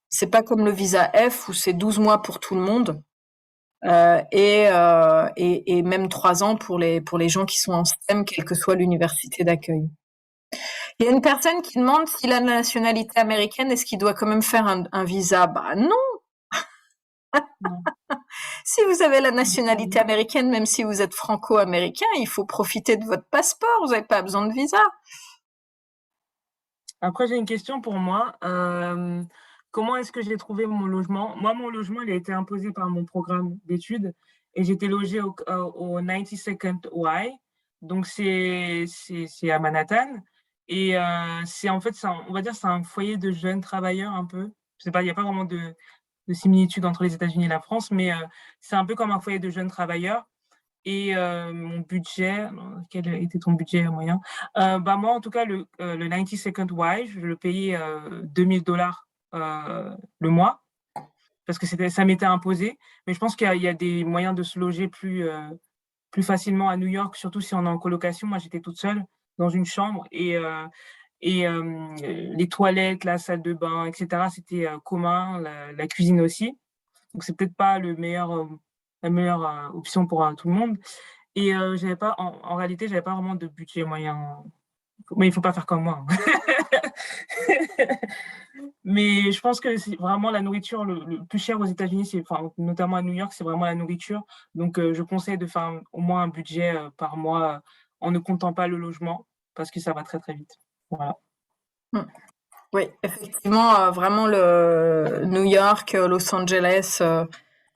C'est pas comme le visa F où c'est 12 mois pour tout le monde. Et même 3 ans pour les gens qui sont en STEM, quelle que soit l'université d'accueil. Il y a une personne qui demande s'il a la nationalité américaine, est-ce qu'il doit quand même faire un visa? Bah non. Non. Si vous avez la nationalité américaine, même si vous êtes franco-américain, il faut profiter de votre passeport, vous n'avez pas besoin de visa. Après, j'ai une question pour moi. Comment est-ce que j'ai trouvé mon logement? Moi, mon logement, il a été imposé par mon programme d'études et j'étais logée au 92nd Y. Donc, c'est à Manhattan. Et c'est en fait, on va dire, c'est un foyer de jeunes travailleurs un peu. Je sais pas, il n'y a pas vraiment de similitude entre les États-Unis et la France, mais c'est un peu comme un foyer de jeunes travailleurs. Et mon budget, quel était ton budget moyen? Bah moi, en tout cas, le 92nd Y, je le payais $2000 le mois parce que ça m'était imposé. Mais je pense qu'il y a des moyens de se loger plus facilement à New York, surtout si on est en colocation. Moi, j'étais toute seule dans une chambre et les toilettes, la salle de bain, etc., c'était commun, la cuisine aussi. Donc, c'est peut-être pas la meilleure option pour tout le monde. Et j'avais pas, en réalité, j'avais pas vraiment de budget moyen. Mais il faut pas faire comme moi. Mais je pense que c'est vraiment la nourriture le plus cher aux États-Unis, enfin, notamment à New York, c'est vraiment la nourriture. Donc, je conseille de faire au moins un budget par mois en ne comptant pas le logement parce que ça va très très vite. Voilà. Oui, effectivement, vraiment le New York, Los Angeles,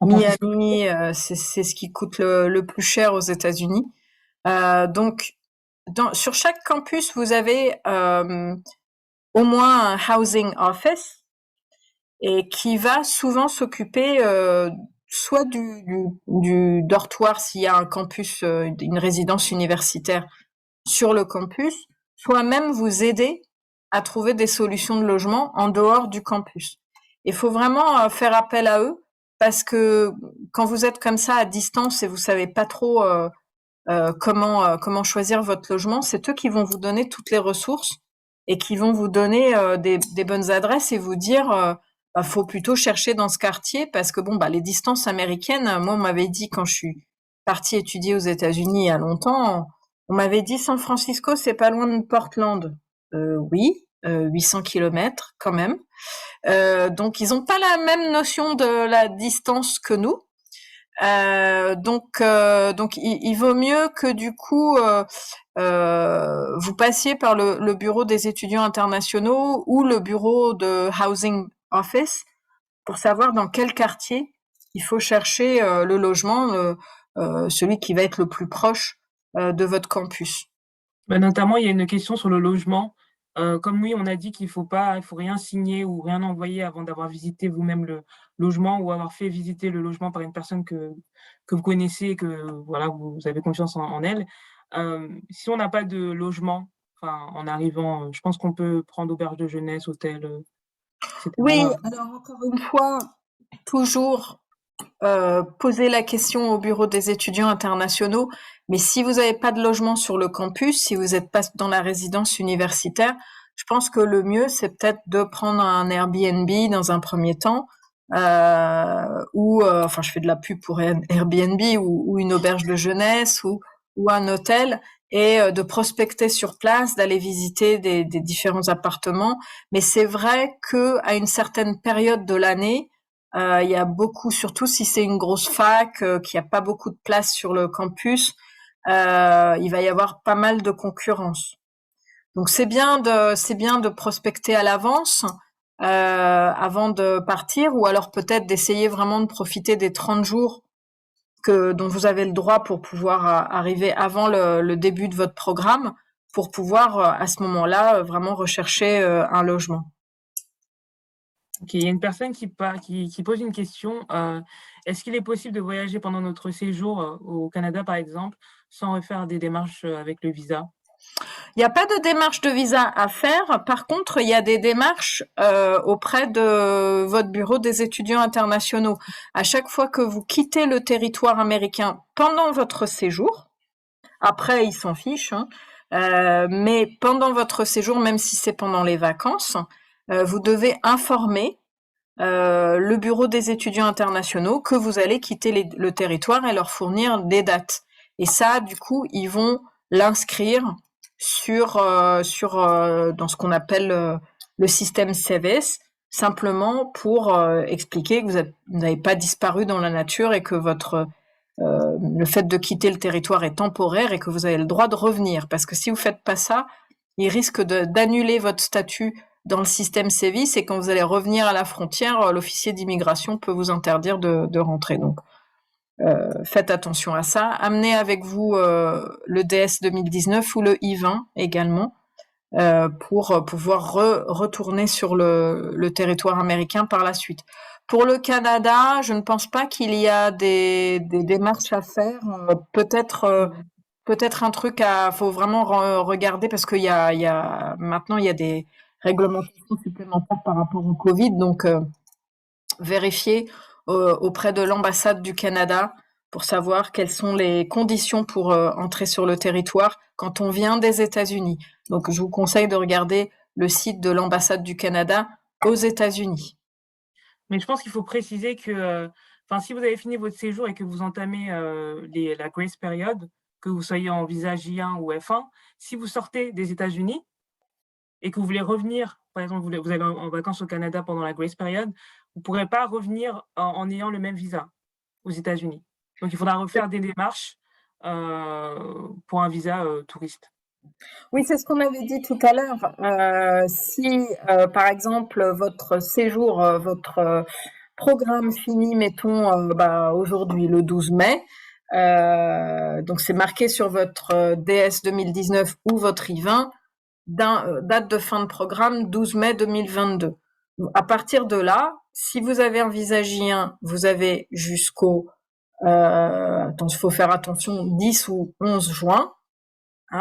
Miami, c'est ce qui coûte le plus cher aux États-Unis. Donc, sur chaque campus, vous avez au moins un housing office et qui va souvent s'occuper soit du dortoir s'il y a un campus, une résidence universitaire sur le campus, soit même vous aider à trouver des solutions de logement en dehors du campus. Il faut vraiment faire appel à eux parce que quand vous êtes comme ça à distance et vous savez pas trop comment choisir votre logement, c'est eux qui vont vous donner toutes les ressources et qui vont vous donner des bonnes adresses et vous dire faut plutôt chercher dans ce quartier parce que bon les distances américaines, moi on m'avait dit quand je suis partie étudier aux États-Unis il y a longtemps, on m'avait dit San Francisco c'est pas loin de Portland. Oui, 800 kilomètres quand même. Donc ils ont pas la même notion de la distance que nous. Donc il vaut mieux que du coup vous passiez par le bureau des étudiants internationaux ou le bureau de housing office pour savoir dans quel quartier il faut chercher le logement, celui qui va être le plus proche de votre campus. Bah, notamment, il y a une question sur le logement. Comme oui, on a dit qu'il faut rien signer ou rien envoyer avant d'avoir visité vous-même le logement ou avoir fait visiter le logement par une personne que vous connaissez et que voilà, vous avez confiance en elle. Si on n'a pas de logement, enfin, en arrivant, je pense qu'on peut prendre auberge de jeunesse, hôtel, etc. Oui, alors encore une fois, toujours poser la question au bureau des étudiants internationaux. Mais si vous n'avez pas de logement sur le campus, si vous n'êtes pas dans la résidence universitaire, je pense que le mieux, c'est peut-être de prendre un Airbnb dans un premier temps, enfin, je fais de la pub pour Airbnb ou une auberge de jeunesse ou un hôtel et de prospecter sur place, d'aller visiter des différents appartements. Mais c'est vrai que à une certaine période de l'année, il y a beaucoup, surtout si c'est une grosse fac, qu'il n'y a pas beaucoup de place sur le campus, il va y avoir pas mal de concurrence. Donc c'est bien de prospecter à l'avance avant de partir, ou alors peut-être d'essayer vraiment de profiter des 30 jours dont vous avez le droit pour pouvoir arriver avant le début de votre programme, pour pouvoir à ce moment-là vraiment rechercher un logement. Ok, il y a une personne qui pose une question. Est-ce qu'il est possible de voyager pendant notre séjour au Canada, par exemple, sans refaire des démarches avec le visa? Il n'y a pas de démarche de visa à faire. Par contre, il y a des démarches auprès de votre bureau des étudiants internationaux. À chaque fois que vous quittez le territoire américain pendant votre séjour, après, ils s'en fichent, hein, mais pendant votre séjour, même si c'est pendant les vacances, vous devez informer le bureau des étudiants internationaux que vous allez quitter le territoire et leur fournir des dates. Et ça, du coup, ils vont l'inscrire dans ce qu'on appelle le système CVS, simplement pour expliquer que vous n'avez pas disparu dans la nature et que le fait de quitter le territoire est temporaire et que vous avez le droit de revenir. Parce que si vous faites pas ça, ils risquent d'annuler votre statut dans le système CEVIS, et quand vous allez revenir à la frontière, l'officier d'immigration peut vous interdire de rentrer. Donc, faites attention à ça. Amenez avec vous le DS 2019 ou le I-20 également, pour pouvoir retourner sur le territoire américain par la suite. Pour le Canada, je ne pense pas qu'il y a des démarches à faire. Peut-être un truc faut vraiment regarder, parce qu'il maintenant il y a des réglementations supplémentaires par rapport au Covid, donc vérifier auprès de l'ambassade du Canada pour savoir quelles sont les conditions pour entrer sur le territoire quand on vient des États-Unis. Donc je vous conseille de regarder le site de l'ambassade du Canada aux États-Unis. Mais je pense qu'il faut préciser que, si vous avez fini votre séjour et que vous entamez la grace period, que vous soyez en visa J1 ou F1, si vous sortez des États-Unis et que vous voulez revenir, par exemple, vous allez en vacances au Canada pendant la grace period, vous ne pourrez pas revenir en ayant le même visa aux États-Unis. Donc, il faudra refaire des démarches pour un visa touriste. Oui, c'est ce qu'on avait dit tout à l'heure. Si, par exemple, votre séjour, votre programme finit, mettons, aujourd'hui, le 12 mai, donc c'est marqué sur votre DS 2019 ou votre I-20, date de fin de programme 12 mai 2022. À partir de là, si vous avez un visa J1, vous avez jusqu'au, faut faire attention, 10 ou 11 juin.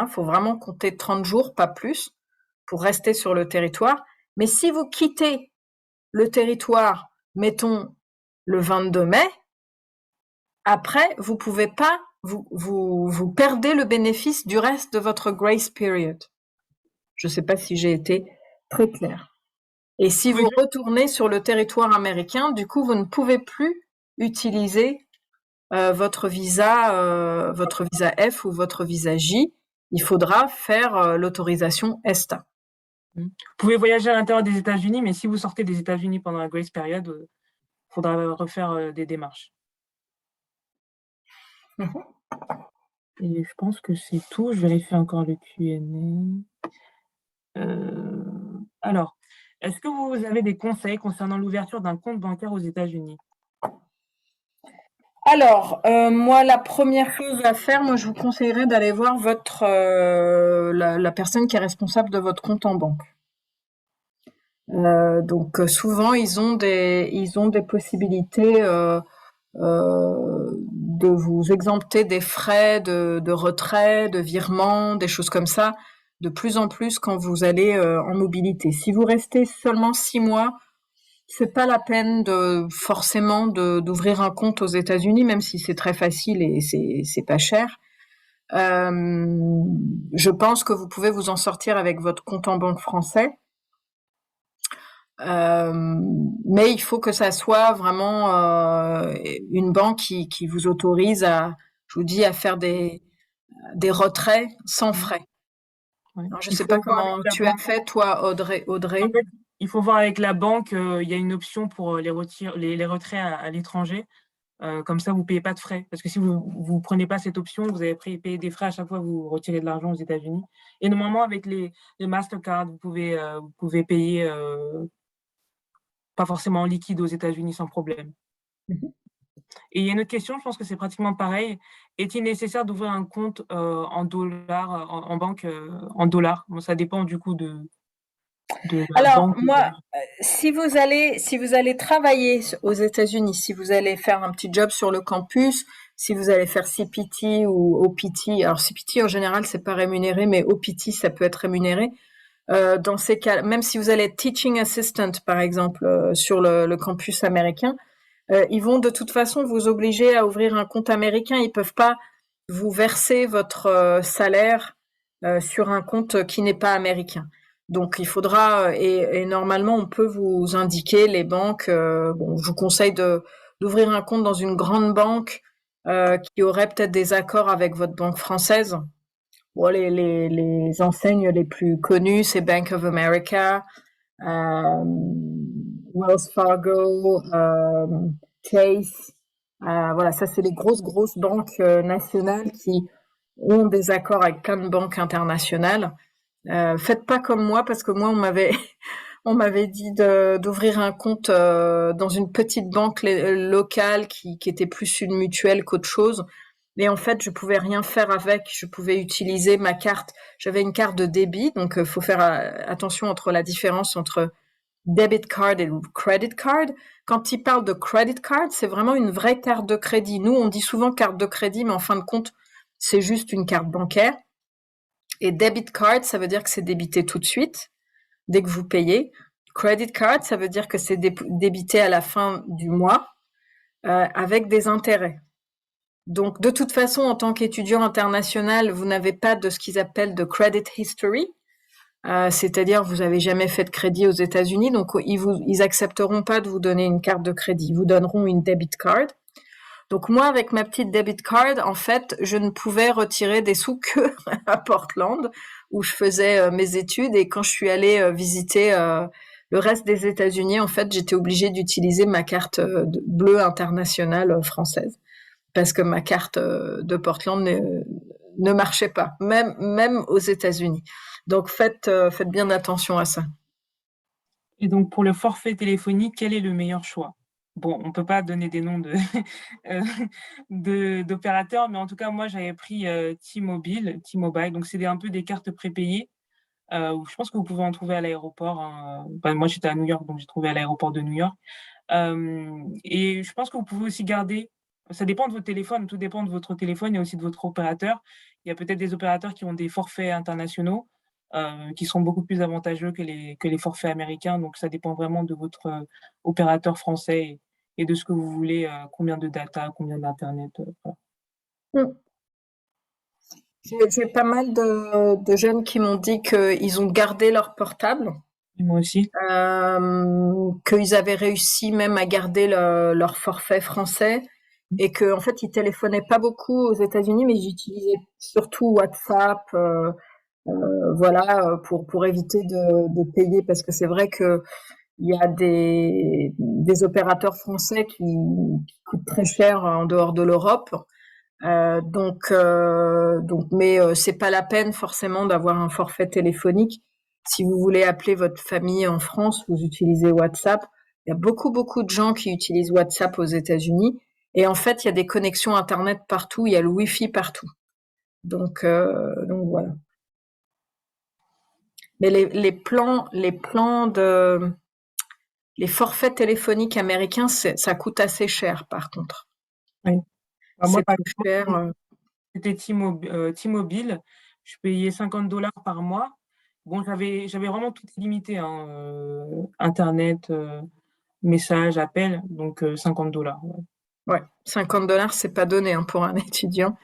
Faut vraiment compter 30 jours, pas plus, pour rester sur le territoire. Mais si vous quittez le territoire, mettons, le 22 mai, après, vous pouvez pas, vous perdez le bénéfice du reste de votre grace period. Je sais pas si j'ai été très claire. Et si vous retournez sur le territoire américain, du coup, vous ne pouvez plus utiliser votre visa F ou votre visa J. Il faudra faire l'autorisation ESTA. Vous pouvez voyager à l'intérieur des États-Unis, mais si vous sortez des États-Unis pendant la grace period, il faudra refaire des démarches. Et je pense que c'est tout. Je vérifie encore le Q&A. Alors, est-ce que vous avez des conseils concernant l'ouverture d'un compte bancaire aux États-Unis? Alors, moi, la première chose à faire, je vous conseillerais d'aller voir la personne qui est responsable de votre compte en banque. Donc, souvent, ils ont des possibilités de vous exempter des frais de retrait, de virement, des choses comme ça, de plus en plus quand vous allez en mobilité. Si vous restez seulement 6 mois, c'est pas la peine forcément d'ouvrir un compte aux États-Unis, même si c'est très facile et c'est pas cher. Je pense que vous pouvez vous en sortir avec votre compte en banque français. Mais il faut que ça soit vraiment une banque qui vous autorise à faire des retraits sans frais. Ouais. Alors, je sais pas comment tu as fait, toi, Audrey. En fait, il faut voir avec la banque. Il y a une option pour les retraits à l'étranger. Comme ça, vous payez pas de frais. Parce que si vous prenez pas cette option, vous allez payer des frais à chaque fois que vous retirez de l'argent aux États-Unis. Et normalement, avec les Mastercard, vous pouvez payer pas forcément en liquide aux États-Unis sans problème. Mhm. Et il y a une autre question, je pense que c'est pratiquement pareil. Est-il nécessaire d'ouvrir un compte en dollars, en banque en dollars? Bon, ça dépend du coup de la Alors banque. moi, si vous allez travailler aux États-Unis, si vous allez faire un petit job sur le campus, si vous allez faire CPT ou OPT, alors CPT en général c'est pas rémunéré, mais OPT ça peut être rémunéré. Dans ces cas, même si vous allez être teaching assistant par exemple sur le campus américain, ils vont de toute façon vous obliger à ouvrir un compte américain. Ils peuvent pas vous verser votre salaire sur un compte qui n'est pas américain. Donc il faudra et normalement on peut vous indiquer les banques. Bon, je vous conseille d'ouvrir un compte dans une grande banque qui aurait peut-être des accords avec votre banque française. Bon, les enseignes les plus connues, c'est Bank of America, euh, Wells Fargo, Chase. Voilà, ça c'est les grosses banques nationales qui ont des accords avec plein de banques internationales. Faites pas comme moi parce que moi on m'avait dit d'ouvrir un compte dans une petite banque locale qui était plus une mutuelle qu'autre chose. Mais en fait, je pouvais rien faire avec. Je pouvais utiliser ma carte. J'avais une carte de débit, donc faut faire attention entre la différence entre debit card et credit card. Quand ils parlent de credit card, c'est vraiment une vraie carte de crédit. Nous, on dit souvent carte de crédit, mais en fin de compte, c'est juste une carte bancaire. Et debit card, ça veut dire que c'est débité tout de suite, dès que vous payez. Credit card, ça veut dire que c'est débité à la fin du mois, avec des intérêts. Donc, de toute façon, en tant qu'étudiant international, vous n'avez pas de ce qu'ils appellent de credit history, c'est-à-dire vous n'avez jamais fait de crédit aux États-Unis, donc ils accepteront pas de vous donner une carte de crédit, ils vous donneront une debit card. Donc moi, avec ma petite debit card, en fait, je ne pouvais retirer des sous que à Portland, où je faisais mes études, et quand je suis allée visiter le reste des États-Unis, en fait, j'étais obligée d'utiliser ma carte bleue internationale française parce que ma carte de Portland ne marchait pas, même aux États-Unis. Donc faites bien attention à ça. Et donc, pour le forfait téléphonique, quel est le meilleur choix? Bon, on peut pas donner des noms d'opérateurs, mais en tout cas, moi, j'avais pris T-Mobile. Donc, c'est un peu des cartes prépayées. Je pense que vous pouvez en trouver à l'aéroport, hein. Moi, j'étais à New York, donc j'ai trouvé à l'aéroport de New York. Et je pense que vous pouvez aussi garder, ça dépend de votre téléphone, tout dépend de votre téléphone et aussi de votre opérateur. Il y a peut-être des opérateurs qui ont des forfaits internationaux, qui sont beaucoup plus avantageux que les forfaits américains. Donc ça dépend vraiment de votre opérateur français et de ce que vous voulez, combien de data, combien d'internet, voilà. Mm. J'ai pas mal de jeunes qui m'ont dit qu'ils ont gardé leur portable, Et moi aussi. qu'ils avaient réussi même à garder leur forfait français et qu'en fait ils téléphonaient pas beaucoup aux États-Unis, mais ils utilisaient surtout WhatsApp, voilà, pour éviter de payer, parce que c'est vrai que il y a des opérateurs français qui coûtent très cher en dehors de l'Europe. Mais c'est pas la peine forcément d'avoir un forfait téléphonique. Si vous voulez appeler votre famille en France, vous utilisez WhatsApp. Il y a beaucoup de gens qui utilisent WhatsApp aux États-Unis. Et en fait, il y a des connexions Internet partout. Il y a le Wi-Fi partout. Donc voilà. Mais les forfaits téléphoniques américains, ça coûte assez cher, par contre. Oui. Moi, C'est par plus exemple, cher. c'était T-Mobile. Je payais $50 par mois. Bon, j'avais vraiment tout limité, hein, internet, messages, appels, donc $50. Ouais. Ouais, $50, c'est pas donné hein, pour un étudiant.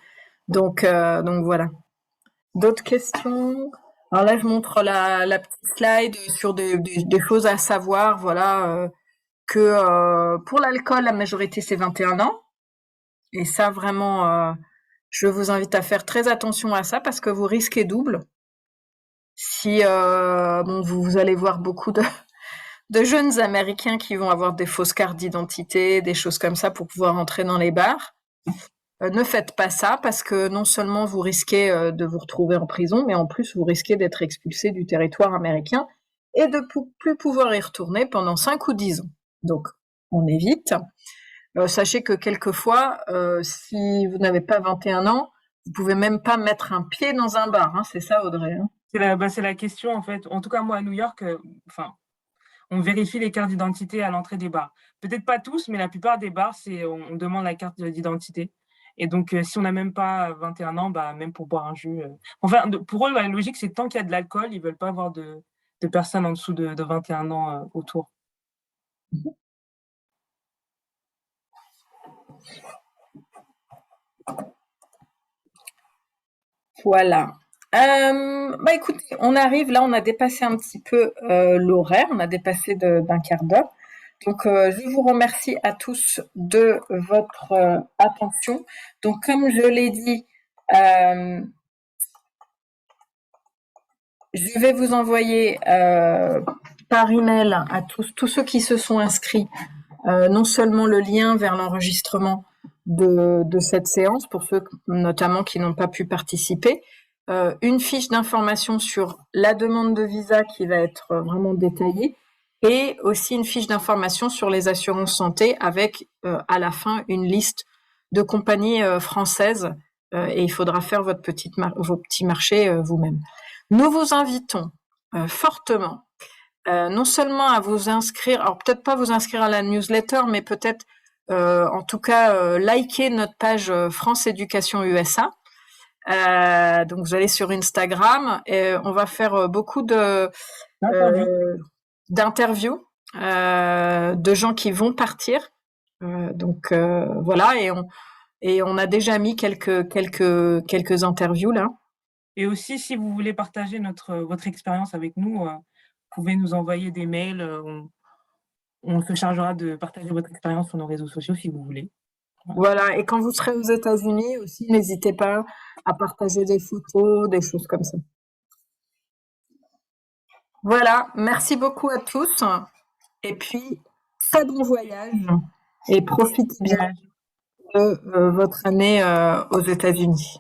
Donc voilà. D'autres questions? Alors là, je montre la petite slide sur des choses à savoir. Voilà, que pour l'alcool, la majorité c'est 21 ans. Et ça, vraiment, je vous invite à faire très attention à ça parce que vous risquez double. Si bon, vous allez voir beaucoup de jeunes Américains qui vont avoir des fausses cartes d'identité, des choses comme ça pour pouvoir entrer dans les bars. Ne faites pas ça parce que non seulement vous risquez de vous retrouver en prison, mais en plus vous risquez d'être expulsé du territoire américain et de plus pouvoir y retourner pendant 5 ou 10 ans. Donc, on évite. Sachez que quelquefois, si vous n'avez pas 21 ans, vous pouvez même pas mettre un pied dans un bar. Hein, c'est ça, Audrey, hein? C'est la question, en fait. En tout cas, moi, à New York, on vérifie les cartes d'identité à l'entrée des bars. Peut-être pas tous, mais la plupart des bars, on demande la carte d'identité. Et donc, si on n'a même pas 21 ans, même pour boire un jus. Pour eux, la logique, c'est tant qu'il y a de l'alcool, ils veulent pas avoir de personnes en dessous de 21 ans autour. Voilà. Écoutez, on arrive là, on a dépassé un petit peu l'horaire, on a dépassé d'un quart d'heure. Donc, je vous remercie à tous de votre attention. Donc, comme je l'ai dit, je vais vous envoyer par email à tous ceux qui se sont inscrits, non seulement le lien vers l'enregistrement de cette séance, pour ceux notamment qui n'ont pas pu participer, une fiche d'information sur la demande de visa qui va être vraiment détaillée, et aussi une fiche d'information sur les assurances santé avec à la fin une liste de compagnies françaises, et il faudra faire vos petits marchés vous-même. Nous vous invitons fortement non seulement à vous inscrire, alors peut-être pas vous inscrire à la newsletter, mais peut-être en tout cas liker notre page France Éducation USA. Donc vous allez sur Instagram et on va faire beaucoup d'interviews de gens qui vont partir. Donc voilà, et on a déjà mis quelques interviews là. Et aussi, si vous voulez partager votre expérience avec nous, vous pouvez nous envoyer des mails. On se chargera de partager votre expérience sur nos réseaux sociaux si vous voulez. Voilà, et quand vous serez aux États-Unis aussi, n'hésitez pas à partager des photos, des choses comme ça. Voilà, merci beaucoup à tous. Et puis, très bon voyage et profitez bien de votre année aux États-Unis.